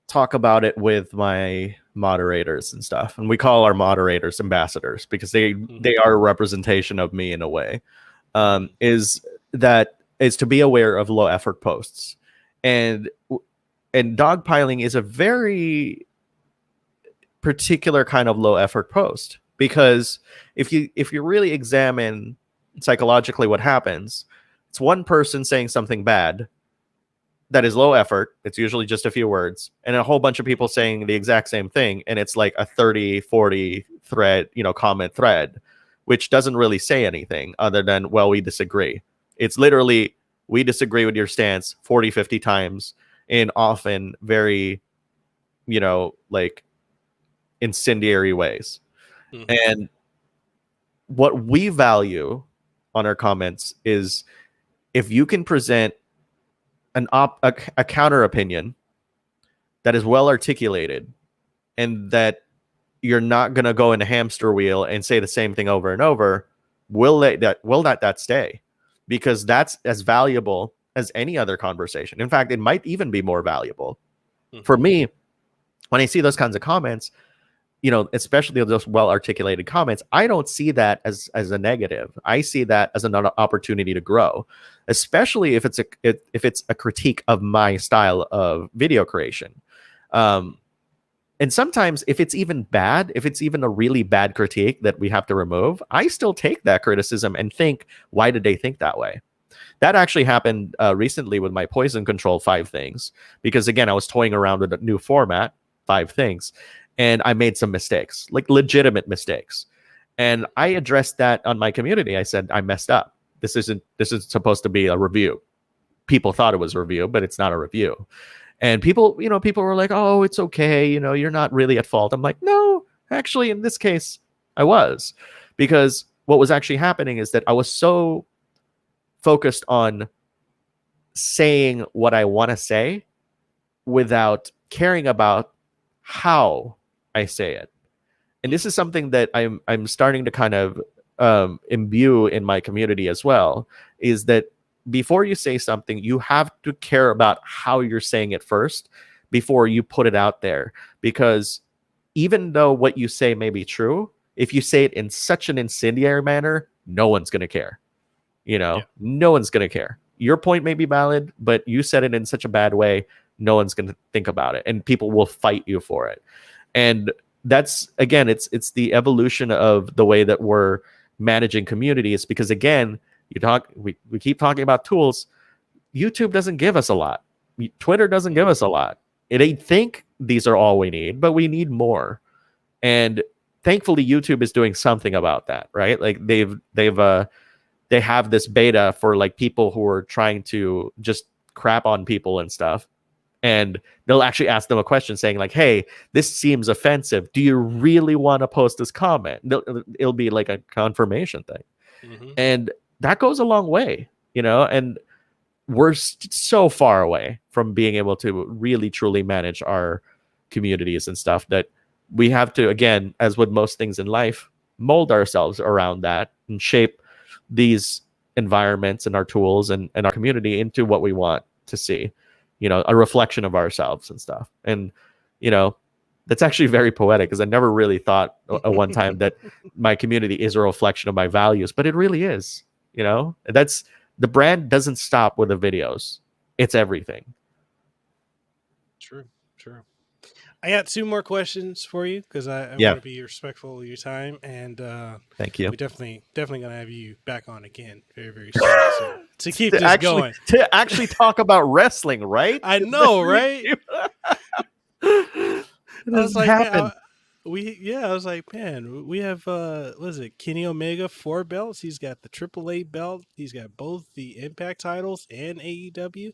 Speaker 3: talk about it with my moderators and stuff, and we call our moderators ambassadors because they are a representation of me in a way, is to be aware of low effort posts, and dogpiling is a very particular kind of low effort post, because if you really examine psychologically what happens, it's one person saying something bad that is low effort. It's usually just a few words, and a whole bunch of people saying the exact same thing. And it's like a 30-40 thread, comment thread, which doesn't really say anything other than, well, we disagree. It's literally, we disagree with your stance 40-50 times in often very, like incendiary ways.
Speaker 2: Mhm.
Speaker 3: And what we value on our comments is if you can present a counter opinion that is well articulated, and that you're not going to go in a hamster wheel and say the same thing over and over, will that stay? Because that's as valuable as any other conversation. In fact, it might even be more valuable. For me, when I see those kinds of comments, especially those well articulated comments, I don't see that as a negative. I see that as an opportunity to grow, especially if it's a critique of my style of video creation. And sometimes if it's even bad, if it's even a really bad critique that we have to remove, I still take that criticism and think, why did they think that way? That actually happened recently with my poison control 5 things, because again, I was toying around with a new format, 5 things. And I made some mistakes, like legitimate mistakes. And I addressed that on my community. I said, I messed up. This isn't supposed to be a review. People thought it was a review, but it's not a review. And people were like, oh, it's okay. You're not really at fault. I'm like, no, actually, in this case, I was. Because what was actually happening is that I was so focused on saying what I want to say without caring about how I say it. And this is something that I'm starting to kind of imbue in my community as well, is that before you say something, you have to care about how you're saying it first before you put it out there. Because even though what you say may be true, if you say it in such an incendiary manner, no one's going to care. No one's going to care. Your point may be valid, but you said it in such a bad way, no one's going to think about it, and people will fight you for it. And that's, again, it's the evolution of the way that we're managing communities, because again, we keep talking about tools. YouTube doesn't give us a lot. Twitter doesn't give us a lot. They think these are all we need, but we need more. And thankfully YouTube is doing something about that, right? Like they have this beta for like people who are trying to just crap on people and stuff. And they'll actually ask them a question saying like, hey, this seems offensive. Do you really want to post this comment? It'll be like a confirmation thing. Mm-hmm. And that goes a long way, and we're so far away from being able to really, truly manage our communities and stuff that we have to, again, as with most things in life, mold ourselves around that and shape these environments and our tools and our community into what we want to see. A reflection of ourselves and stuff. And, that's actually very poetic, because I never really thought at one time that my community is a reflection of my values, but it really is, that's the brand doesn't stop with the videos. It's everything.
Speaker 2: True. I got 2 more questions for you, because I want to be respectful of your time. And
Speaker 3: thank you.
Speaker 2: We definitely going to have you back on again very, very soon. So, to keep this going.
Speaker 3: To actually talk about wrestling, right?
Speaker 2: I know, right? I was like, I was like, man, we have what is it, Kenny Omega 4 belts. He's got the AAA belt. He's got both the Impact titles and AEW.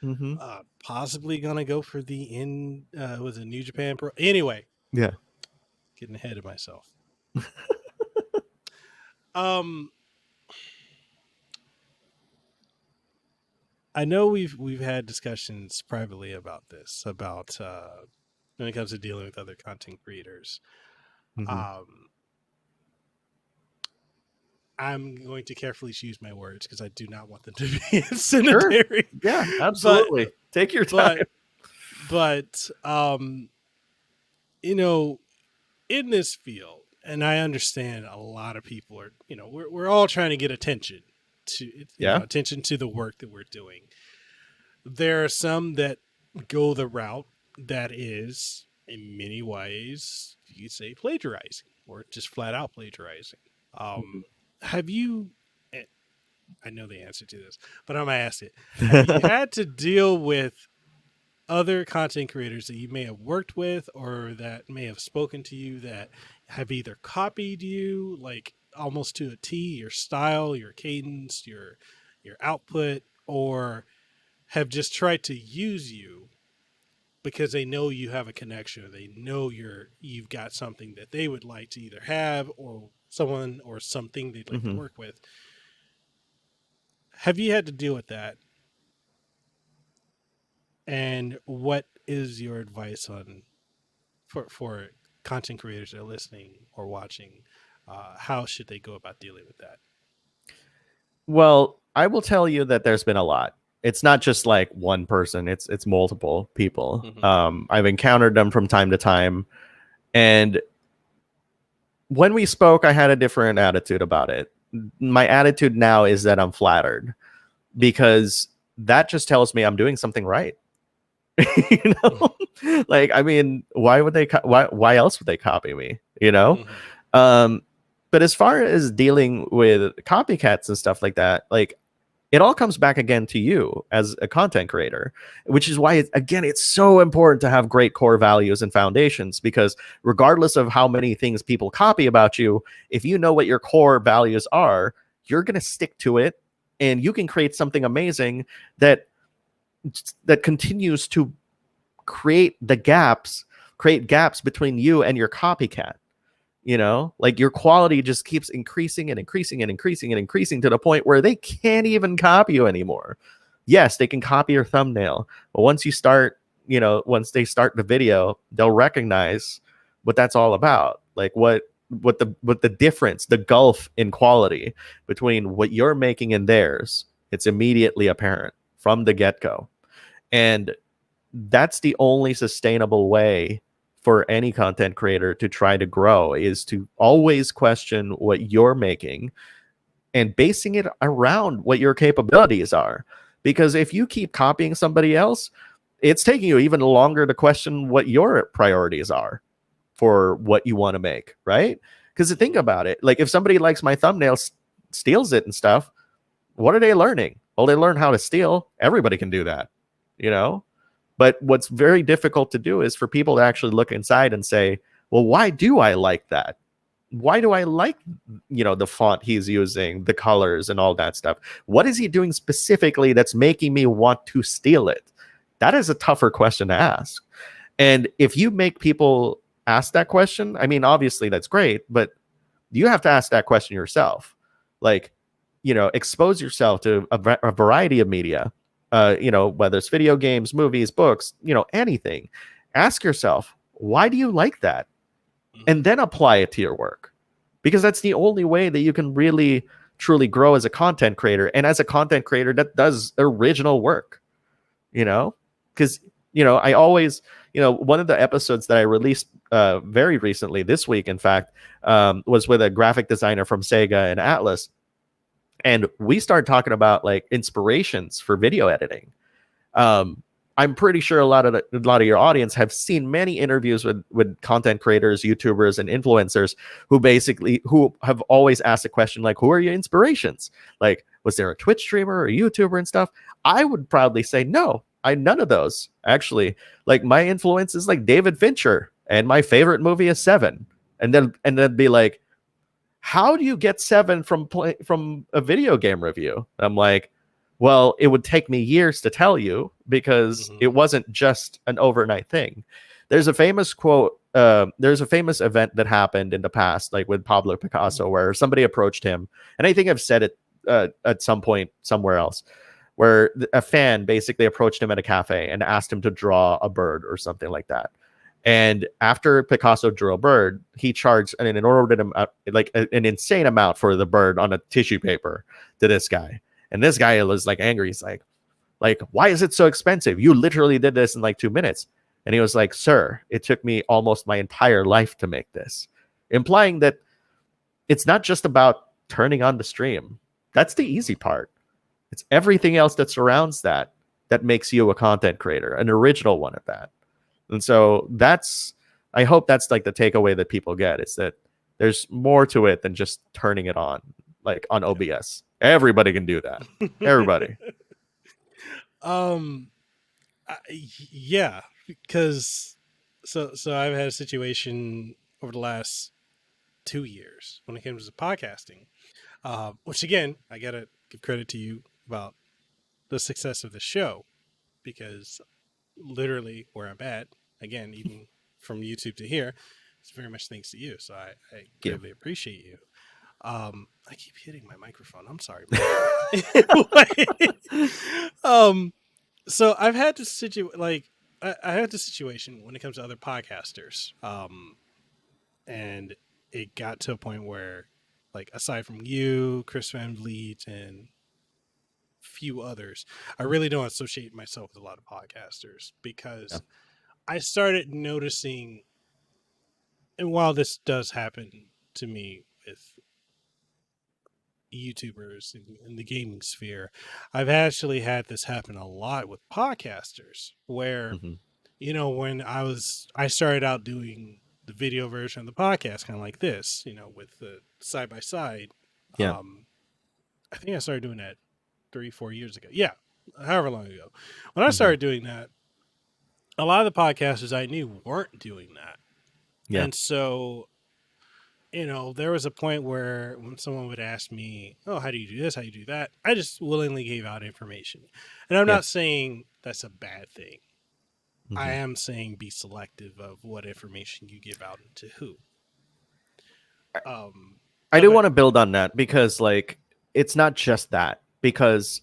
Speaker 3: Mm-hmm.
Speaker 2: Possibly gonna go for the was it New Japan Pro? Anyway,
Speaker 3: Yeah.
Speaker 2: getting ahead of myself. Um, I know we've had discussions privately about this, about when it comes to dealing with other content creators.
Speaker 3: Mm-hmm.
Speaker 2: I'm going to carefully choose my words because I do not want them to be incendiary.
Speaker 3: Sure. Yeah, absolutely. Take your time.
Speaker 2: But you know, in this field, and I understand a lot of people are, you know, we're all trying to get attention to attention to the work that we're doing. There are some that go the route that is, in many ways, you could say plagiarizing or just flat out plagiarizing. Have you? I know the answer to this, but I'm gonna ask it. Have you had to deal with other content creators that you may have worked with or that may have spoken to you that have either copied you, like almost to a T, your style, your cadence, your output, or have just tried to use you because they know you have a connection, or they know you've got something that they would like to either have, or someone or something they'd like to work with? Have you had to deal with that? And what is your advice on for content creators that are listening or watching? How should they go about dealing with that?
Speaker 3: Well, I will tell you that there's been a lot. It's not just like one person, it's multiple people. I've encountered them from time to time. And when we spoke, I had a different attitude about it. My attitude now is that I'm flattered, because that just tells me I'm doing something right. You know, like, I mean, why would they? Why else would they copy me? You know. But as far as dealing with copycats and stuff like that, like, it all comes back again to you as a content creator, which is why, it's so important to have great core values and foundations, because regardless of how many things people copy about you, if you know what your core values are, you're going to stick to it, and you can create something amazing that continues to create gaps between you and your copycat. You know, like, your quality just keeps increasing and increasing and increasing and increasing to the point where they can't even copy you anymore. Yes, they can copy your thumbnail, but once they start the video, they'll recognize what that's all about. Like, what the difference, the gulf in quality between what you're making and theirs, it's immediately apparent from the get-go. And that's the only sustainable way for any content creator to try to grow, is to always question what you're making and basing it around what your capabilities are. Because if you keep copying somebody else, it's taking you even longer to question what your priorities are for what you want to make, right? Because think about it, like, if somebody likes my thumbnail, steals it and stuff, what are they learning? Well, they learn how to steal. Everybody can do that, you know? But what's very difficult to do is for people to actually look inside and say, well, why do I like that? Why do I like, the font he's using, the colors and all that stuff? What is he doing specifically that's making me want to steal it? That is a tougher question to ask. And if you make people ask that question, I mean, obviously that's great, but you have to ask that question yourself. Like, expose yourself to a variety of media. Whether it's video games, movies, books, anything. Ask yourself, why do you like that? And then apply it to your work, because that's the only way that you can really, truly grow as a content creator, and as a content creator that does original work, because, I always, one of the episodes that I released very recently, this week, in fact, was with a graphic designer from Sega and Atlas. And we started talking about, like, inspirations for video editing. I'm pretty sure a lot of your audience have seen many interviews with content creators, YouTubers, and influencers who have always asked the question, like, who are your inspirations? Like, was there a Twitch streamer or a YouTuber and stuff? I would proudly say no. None of those, actually. Like, my influence is like David Fincher, and my favorite movie is Seven. And then be like, how do you get Seven from a video game review? I'm like, well, it would take me years to tell you because it wasn't just an overnight thing. There's a famous quote. There's a famous event that happened in the past, like with Pablo Picasso, where somebody approached him, and I think I've said it at some point somewhere else, where a fan basically approached him at a cafe and asked him to draw a bird or something like that. And after Picasso drew a bird, he charged an inordinate amount, like an insane amount for the bird on a tissue paper to this guy. And this guy was like angry. He's like, why is it so expensive? You literally did this in like 2 minutes. And he was like, sir, it took me almost my entire life to make this. Implying that it's not just about turning on the stream. That's the easy part. It's everything else that surrounds that makes you a content creator, an original one at that. And so I hope that's like the takeaway that people get, is that there's more to it than just turning it on, like on OBS. Everybody can do that. Everybody.
Speaker 2: Yeah, because so I've had a situation over the last 2 years when it comes to podcasting, which again, I gotta give credit to you about the success of the show, because literally where I'm at, again, even from YouTube to here, it's very much thanks to you. So I greatly appreciate you. I keep hitting my microphone. I'm sorry. So I've had this I had this situation when it comes to other podcasters. And it got to a point where, like, aside from you, Chris Van Vliet, and few others, I really don't associate myself with a lot of podcasters, because I started noticing, and while this does happen to me with YouTubers in the gaming sphere, I've actually had this happen a lot with podcasters, where when I started out doing the video version of the podcast, kind of like this, with the side by side. I think I started doing that 3-4 years ago. Yeah, however long ago. When I started doing that, a lot of the podcasters I knew weren't doing that. Yeah. And so, there was a point where when someone would ask me, oh, how do you do this? How do you do that? I just willingly gave out information. And I'm not saying that's a bad thing. I am saying be selective of what information you give out to who.
Speaker 3: I do want to build on that, because like, it's not just that, because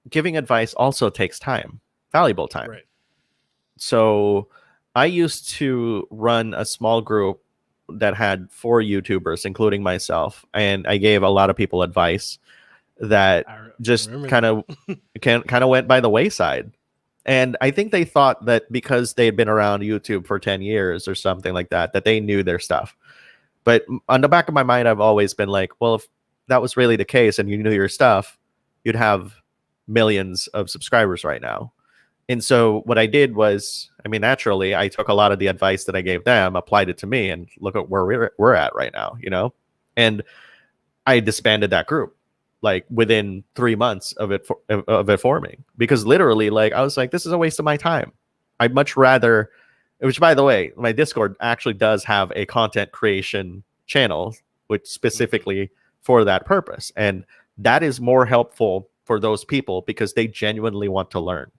Speaker 3: giving advice also takes time, valuable time. Right. So I used to run a small group that had 4 YouTubers, including myself, and I gave a lot of people advice that just kind of went by the wayside. And I think they thought that because they'd been around YouTube for 10 years or something like that, that they knew their stuff. But on the back of my mind, I've always been like, well, if that was really the case and you knew your stuff, you'd have millions of subscribers right now. And so what I did was, naturally, I took a lot of the advice that I gave them, applied it to me, and look at where we're at right now, And I disbanded that group, like within 3 months of it forming, because literally, like, I was like, this is a waste of my time. I'd much rather, which, by the way, my Discord actually does have a content creation channel, which specifically for that purpose. And that is more helpful for those people because they genuinely want to learn.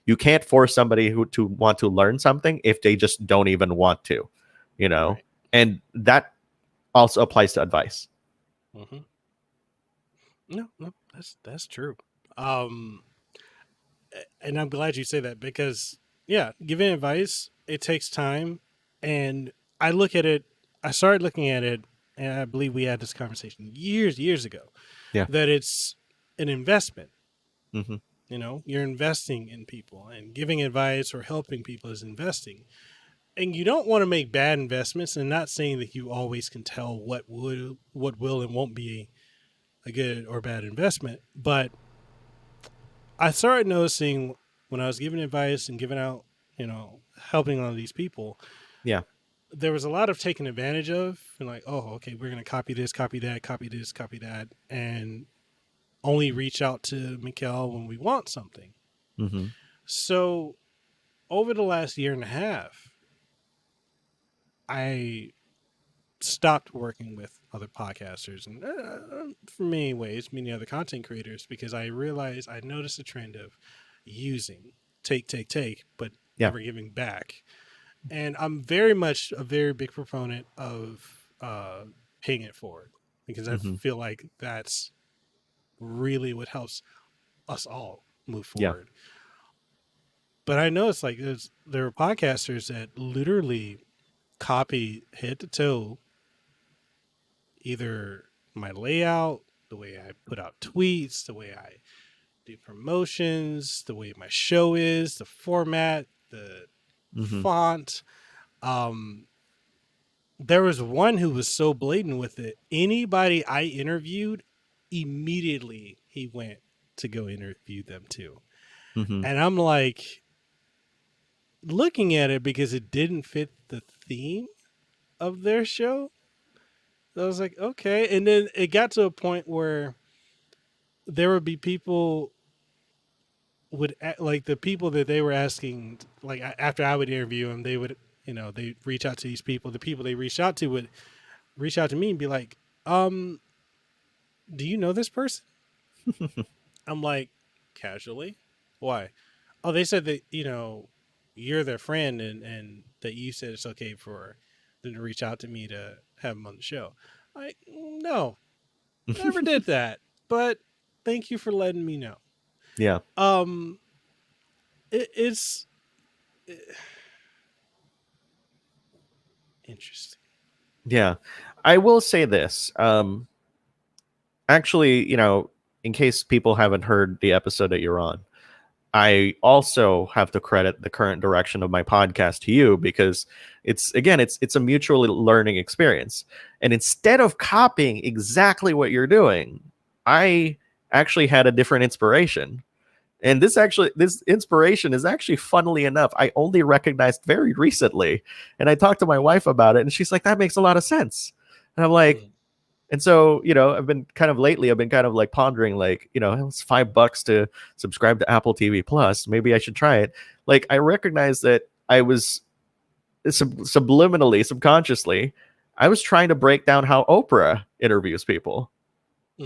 Speaker 3: You can't force somebody to want to learn something if they just don't even want to, right. And that also applies to advice.
Speaker 2: No, that's true. And I'm glad you say that, because giving advice, it takes time. And I started looking at it, and I believe we had this conversation years ago, that it's an investment. You're investing in people, and giving advice or helping people is investing. And you don't want to make bad investments, and not saying that you always can tell what will and won't be a good or bad investment. But I started noticing when I was giving advice and giving out, helping all these people, there was a lot of taking advantage of, and like, oh, okay, we're going to copy this, copy that, copy this, copy that, and only reach out to Mikhail when we want something. So over the last year and a half, I stopped working with other podcasters and for many ways, many other content creators, because I realized I noticed a trend of using, take, but
Speaker 3: Yeah.
Speaker 2: never giving back. And I'm very much a very big proponent of paying it forward, because I feel like that's really what helps us all move
Speaker 3: Yeah.
Speaker 2: forward. But I know it's like there are podcasters that literally copy head to toe either my layout, the way I put out tweets, the way I do promotions, the way my show is, the format, the font. There was one who was so blatant with it. Anybody I interviewed, immediately he went to go interview them too. And I'm like, looking at it, because it didn't fit the theme of their show. I was like, okay. And then it got to a point where there would be people like the people that they were asking, like after I would interview them, they would, they reach out to these people. The people they reached out to would reach out to me and be like, do you know this person? I'm like, casually. Why? Oh, they said that, you're their friend and that you said it's okay for them to reach out to me to have them on the show. Like, no, never did that. But thank you for letting me know.
Speaker 3: Yeah.
Speaker 2: It's interesting.
Speaker 3: Yeah. I will say this. Actually, in case people haven't heard the episode that you're on, I also have to credit the current direction of my podcast to you, because it's a mutually learning experience. And instead of copying exactly what you're doing, I actually had a different inspiration. And this inspiration is actually, funnily enough, I only recognized very recently. And I talked to my wife about it, and she's like, that makes a lot of sense. And I'm like, and so, I've been kind of like pondering, like, it's $5 to subscribe to Apple TV Plus. Maybe I should try it. Like, I recognize that I was subliminally, subconsciously, I was trying to break down how Oprah interviews people.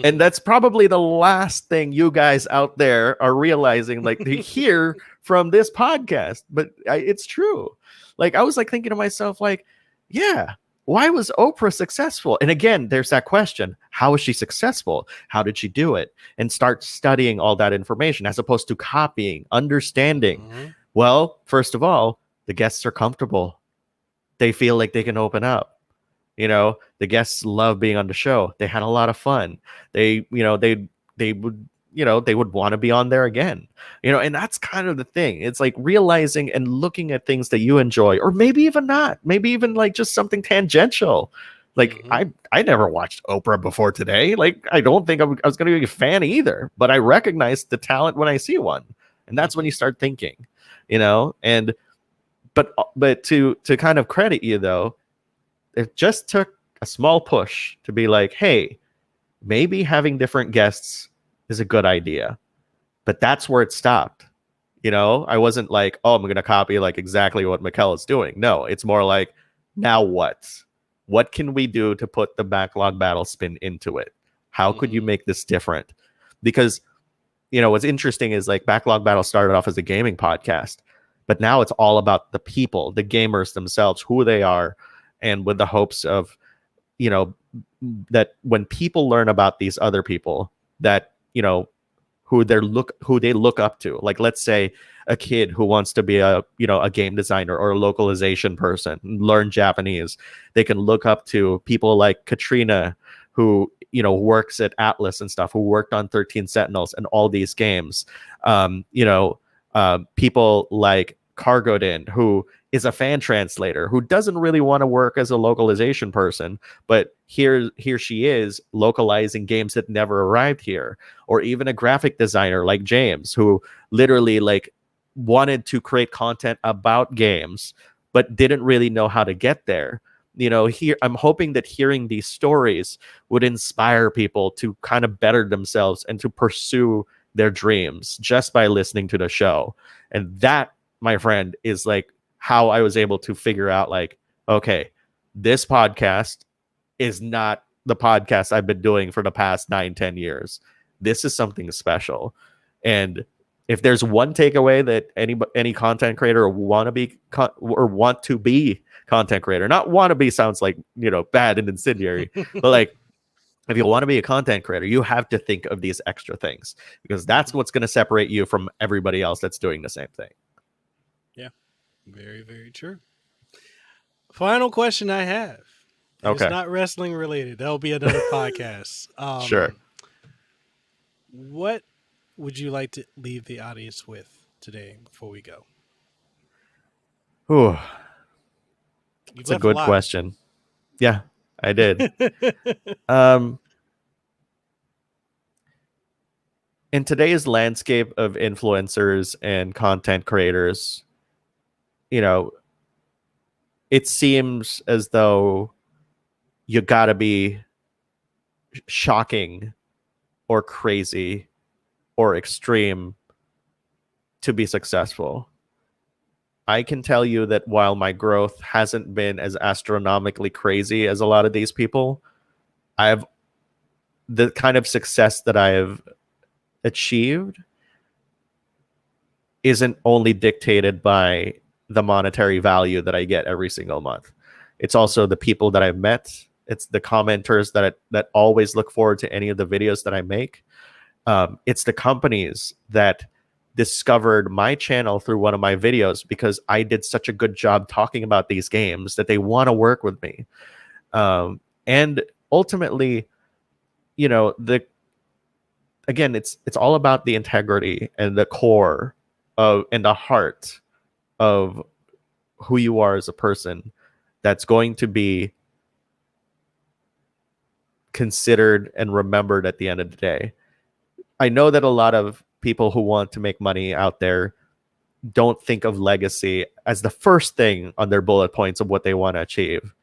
Speaker 3: And that's probably the last thing you guys out there are realizing, like, to hear from this podcast. But it's true. Like, I was like thinking to myself, like, yeah, why was Oprah successful? And again, there's that question. How was she successful? How did she do it? And start studying all that information as opposed to copying, understanding. Well, first of all, the guests are comfortable. They feel like they can open up. The guests love being on the show. They had a lot of fun. They would want to be on there again, and that's kind of the thing. It's like realizing and looking at things that you enjoy, or maybe even not, maybe even like just something tangential. Like I never watched Oprah before today. Like, I don't think I was going to be a fan either, but I recognize the talent when I see one. And that's when you start thinking, and, but to kind of credit you though, it just took a small push to be like, hey, maybe having different guests is a good idea. But that's where it stopped. I wasn't like, oh, I'm going to copy like exactly what Mikkel is doing. No, it's more like, now what? What can we do to put the Backlog Battle spin into it? How could you make this different? Because, what's interesting is like Backlog Battle started off as a gaming podcast, but now it's all about the people, the gamers themselves, who they are, and with the hopes of, that when people learn about these other people, that, who they look up to. Like, let's say a kid who wants to be a game designer or a localization person, learn Japanese. They can look up to people like Katrina, who, works at Atlas and stuff, who worked on 13 Sentinels and all these games. People like Cargodin, who is a fan translator, who doesn't really want to work as a localization person, but here she is localizing games that never arrived here. Or even a graphic designer like James, who literally like wanted to create content about games, but didn't really know how to get there. Here I'm hoping that hearing these stories would inspire people to kind of better themselves and to pursue their dreams just by listening to the show. And that, my friend, is like how I was able to figure out, like, okay, this podcast is not the podcast I've been doing for the past 9-10 years. This is something special. And if there's one takeaway that any content creator want to be content creator, not want to be sounds like, bad and incendiary, but like, if you want to be a content creator, you have to think of these extra things, because that's what's going to separate you from everybody else that's doing the same thing.
Speaker 2: Yeah, very, very true. Final question I have.
Speaker 3: Okay.
Speaker 2: It's not wrestling related. That'll be another podcast.
Speaker 3: Sure.
Speaker 2: What would you like to leave the audience with today before we go?
Speaker 3: Ooh, it's a good question. Yeah, I did. In today's landscape of influencers and content creators, it seems as though you gotta be shocking or crazy or extreme to be successful. I can tell you that while my growth hasn't been as astronomically crazy as a lot of these people, the kind of success that I have achieved isn't only dictated by the monetary value that I get every single month. It's also the people that I've met. It's the commenters that always look forward to any of the videos that I make. It's the companies that discovered my channel through one of my videos because I did such a good job talking about these games that they want to work with me. And ultimately, it's all about the integrity and the core and the heart of who you are as a person that's going to be considered and remembered at the end of the day. I know that a lot of people who want to make money out there don't think of legacy as the first thing on their bullet points of what they want to achieve.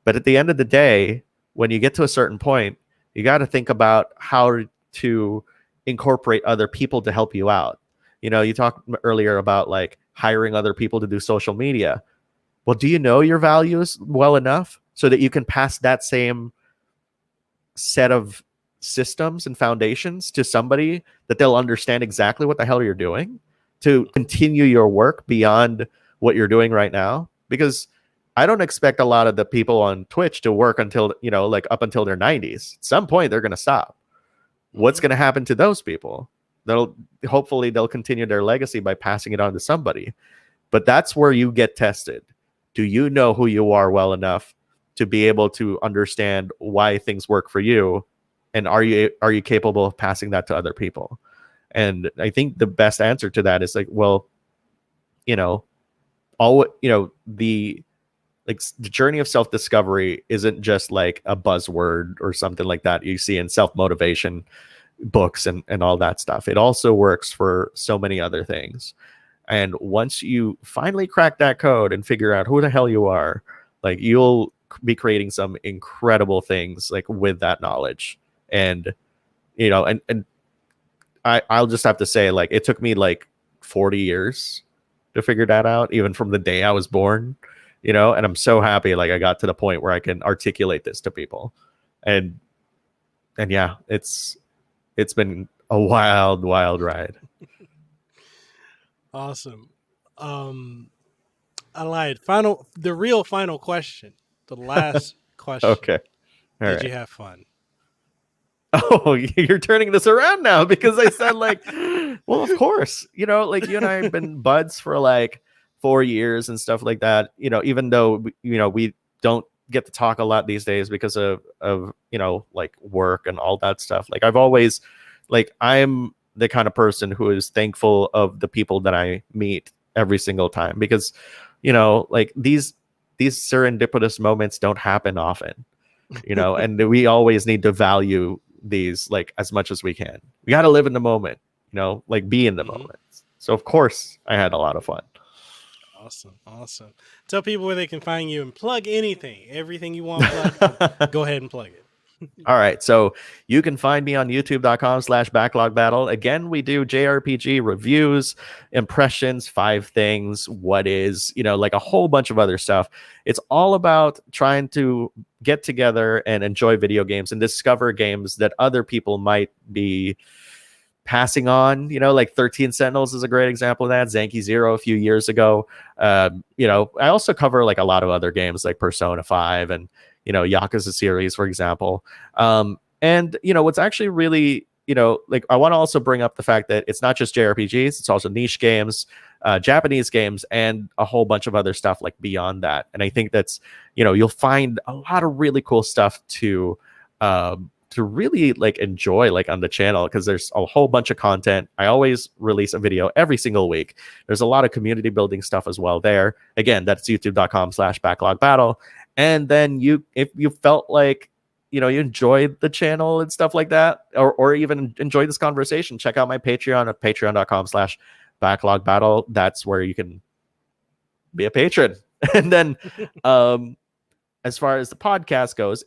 Speaker 3: But at the end of the day, when you get to a certain point, you got to think about how to incorporate other people to help you out. You talked earlier about like hiring other people to do social media. Well, do you know your values well enough so that you can pass that same set of systems and foundations to somebody that they'll understand exactly what the hell you're doing to continue your work beyond what you're doing right now? Because I don't expect a lot of the people on Twitch to work until, up until their 90s. At some point, they're going to stop. What's going to happen to those people? Hopefully they'll continue their legacy by passing it on to somebody. But that's where you get tested. Do you know who you are well enough to be able to understand why things work for you? And are you capable of passing that to other people? And I think the best answer to that is like, well, the journey of self-discovery isn't just like a buzzword or something like that you see in self-motivation books and all that stuff. It also works for so many other things. And once you finally crack that code and figure out who the hell you are, like you'll be creating some incredible things like with that knowledge. And I'll just have to say, like, it took me like 40 years to figure that out, even from the day I was born, and I'm so happy like I got to the point where I can articulate this to people. And yeah, it's been a wild ride.
Speaker 2: Awesome. I lied. The real final question. The last question.
Speaker 3: Okay. All
Speaker 2: Did
Speaker 3: right.
Speaker 2: you have fun?
Speaker 3: Oh, you're turning this around now because I said like, well, of course, like you and I have been buds for like 4 years and stuff like that. Even though, we don't get to talk a lot these days because of like work and all that stuff. Like I've always, like, I'm the kind of person who is thankful of the people that I meet every single time because, like these serendipitous moments don't happen often, and we always need to value these like as much as we can. We got to live in the moment, like be in the moment. So of course I had a lot of fun.
Speaker 2: Awesome. Tell people where they can find you and plug everything you want. Plug, go ahead and plug it.
Speaker 3: All right. So you can find me on youtube.com/BacklogBattle. Again, we do JRPG reviews, impressions, 5 things, what is, like a whole bunch of other stuff. It's all about trying to get together and enjoy video games and discover games that other people might be passing on, like 13 Sentinels is a great example of that. Zanki Zero a few years ago. I also cover like a lot of other games like Persona 5 and Yakuza series, for example. And what's actually really, like I want to also bring up the fact that it's not just JRPGs, it's also niche games, Japanese games, and a whole bunch of other stuff like beyond that. And I think that's, you'll find a lot of really cool stuff to really like enjoy like on the channel, because there's a whole bunch of content. I always release a video every single week. There's a lot of community building stuff as well there. Again, that's youtube.com/BacklogBattle. And then if you felt like you enjoyed the channel and stuff like that, or even enjoyed this conversation, check out my Patreon at patreon.com/BacklogBattle. That's where you can be a patron. And then as far as the podcast goes,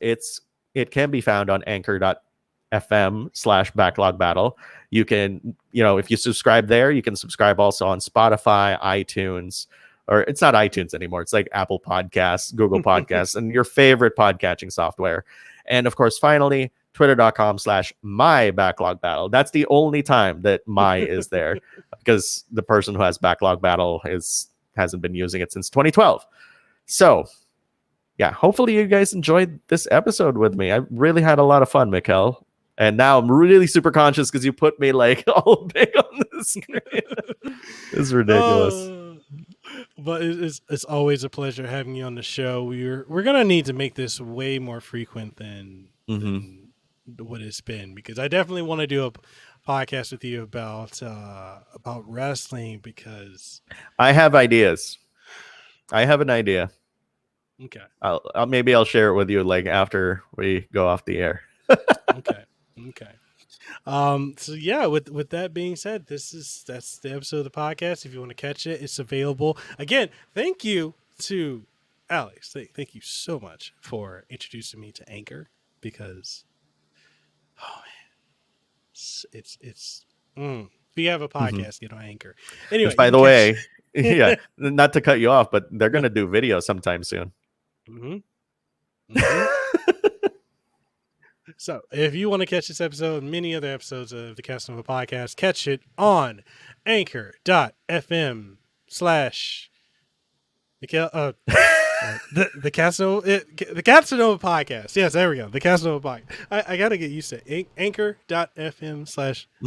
Speaker 3: it can be found on anchor.fm/BacklogBattle. You can, if you subscribe there, you can subscribe also on Spotify, iTunes, or it's not iTunes anymore. It's like Apple Podcasts, Google Podcasts, and your favorite podcatching software. And of course, finally, twitter.com/MyBacklogBattle. That's the only time that my is there, because the person who has Backlog Battle hasn't been using it since 2012. So yeah, hopefully you guys enjoyed this episode with me. I really had a lot of fun, Mikkel. And now I'm really super conscious because you put me like all big on the screen. It's ridiculous.
Speaker 2: But it's always a pleasure having you on the show. We're gonna need to make this way more frequent than what it's been, because I definitely want to do a podcast with you about wrestling, because
Speaker 3: I have ideas. I have an idea.
Speaker 2: Okay.
Speaker 3: Maybe I'll share it with you like after we go off the air.
Speaker 2: Okay. So yeah, with that being said, that's the episode of the podcast. If you want to catch it, it's available. Again, thank you to Alex. Thank you so much for introducing me to Anchor, because it's if you have a podcast, get on Anchor. Anyway,
Speaker 3: which, by the way, yeah, not to cut you off, but they're gonna do video sometime soon.
Speaker 2: So if you want to catch this episode and many other episodes of the Kasanova Podcast, catch it on anchor.fm/ the Kasanova Podcast. Yes, there we go. The Kasanova Podcast. I got to get used to it. Anchor.fm/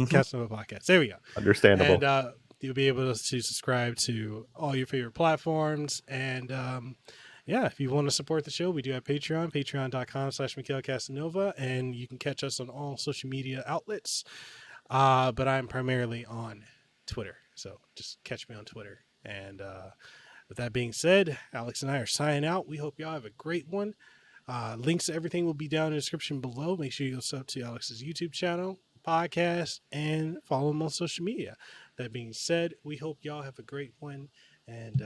Speaker 2: Kasanova Podcast. There we go.
Speaker 3: Understandable.
Speaker 2: And you'll be able to subscribe to all your favorite platforms. And yeah, if you want to support the show, we do have Patreon, patreon.com/MikhailKasanova, and you can catch us on all social media outlets. But I'm primarily on Twitter, so just catch me on Twitter. And with that being said, Alex and I are signing out. We hope y'all have a great one. Links to everything will be down in the description below. Make sure you go sub to Alex's YouTube channel, podcast, and follow him on social media. That being said, we hope y'all have a great one, and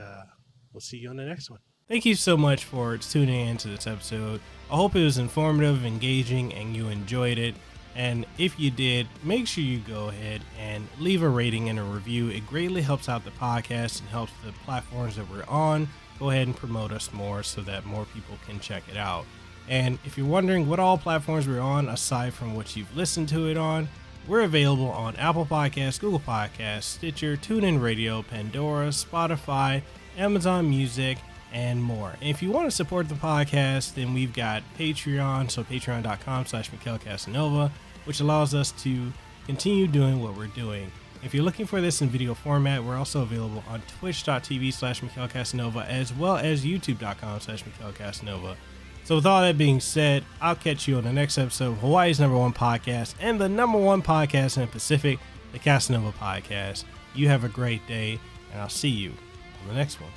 Speaker 2: we'll see you on the next one. Thank you so much for tuning into this episode. I hope it was informative, engaging, and you enjoyed it. And if you did, make sure you go ahead and leave a rating and a review. It greatly helps out the podcast and helps the platforms that we're on go ahead and promote us more so that more people can check it out. And if you're wondering what all platforms we're on, aside from what you've listened to it on, we're available on Apple Podcasts, Google Podcasts, Stitcher, TuneIn Radio, Pandora, Spotify, Amazon Music, and more. And if you want to support the podcast, then we've got Patreon, so patreon.com/MikhailKasanova, which allows us to continue doing what we're doing. If you're looking for this in video format, we're also available on twitch.tv/MikhailKasanova, as well as youtube.com/MikhailKasanova. So with all that being said, I'll catch you on the next episode of Hawaii's #1 podcast and the #1 podcast in the Pacific, the Kasanova Podcast. You have a great day, and I'll see you on the next one.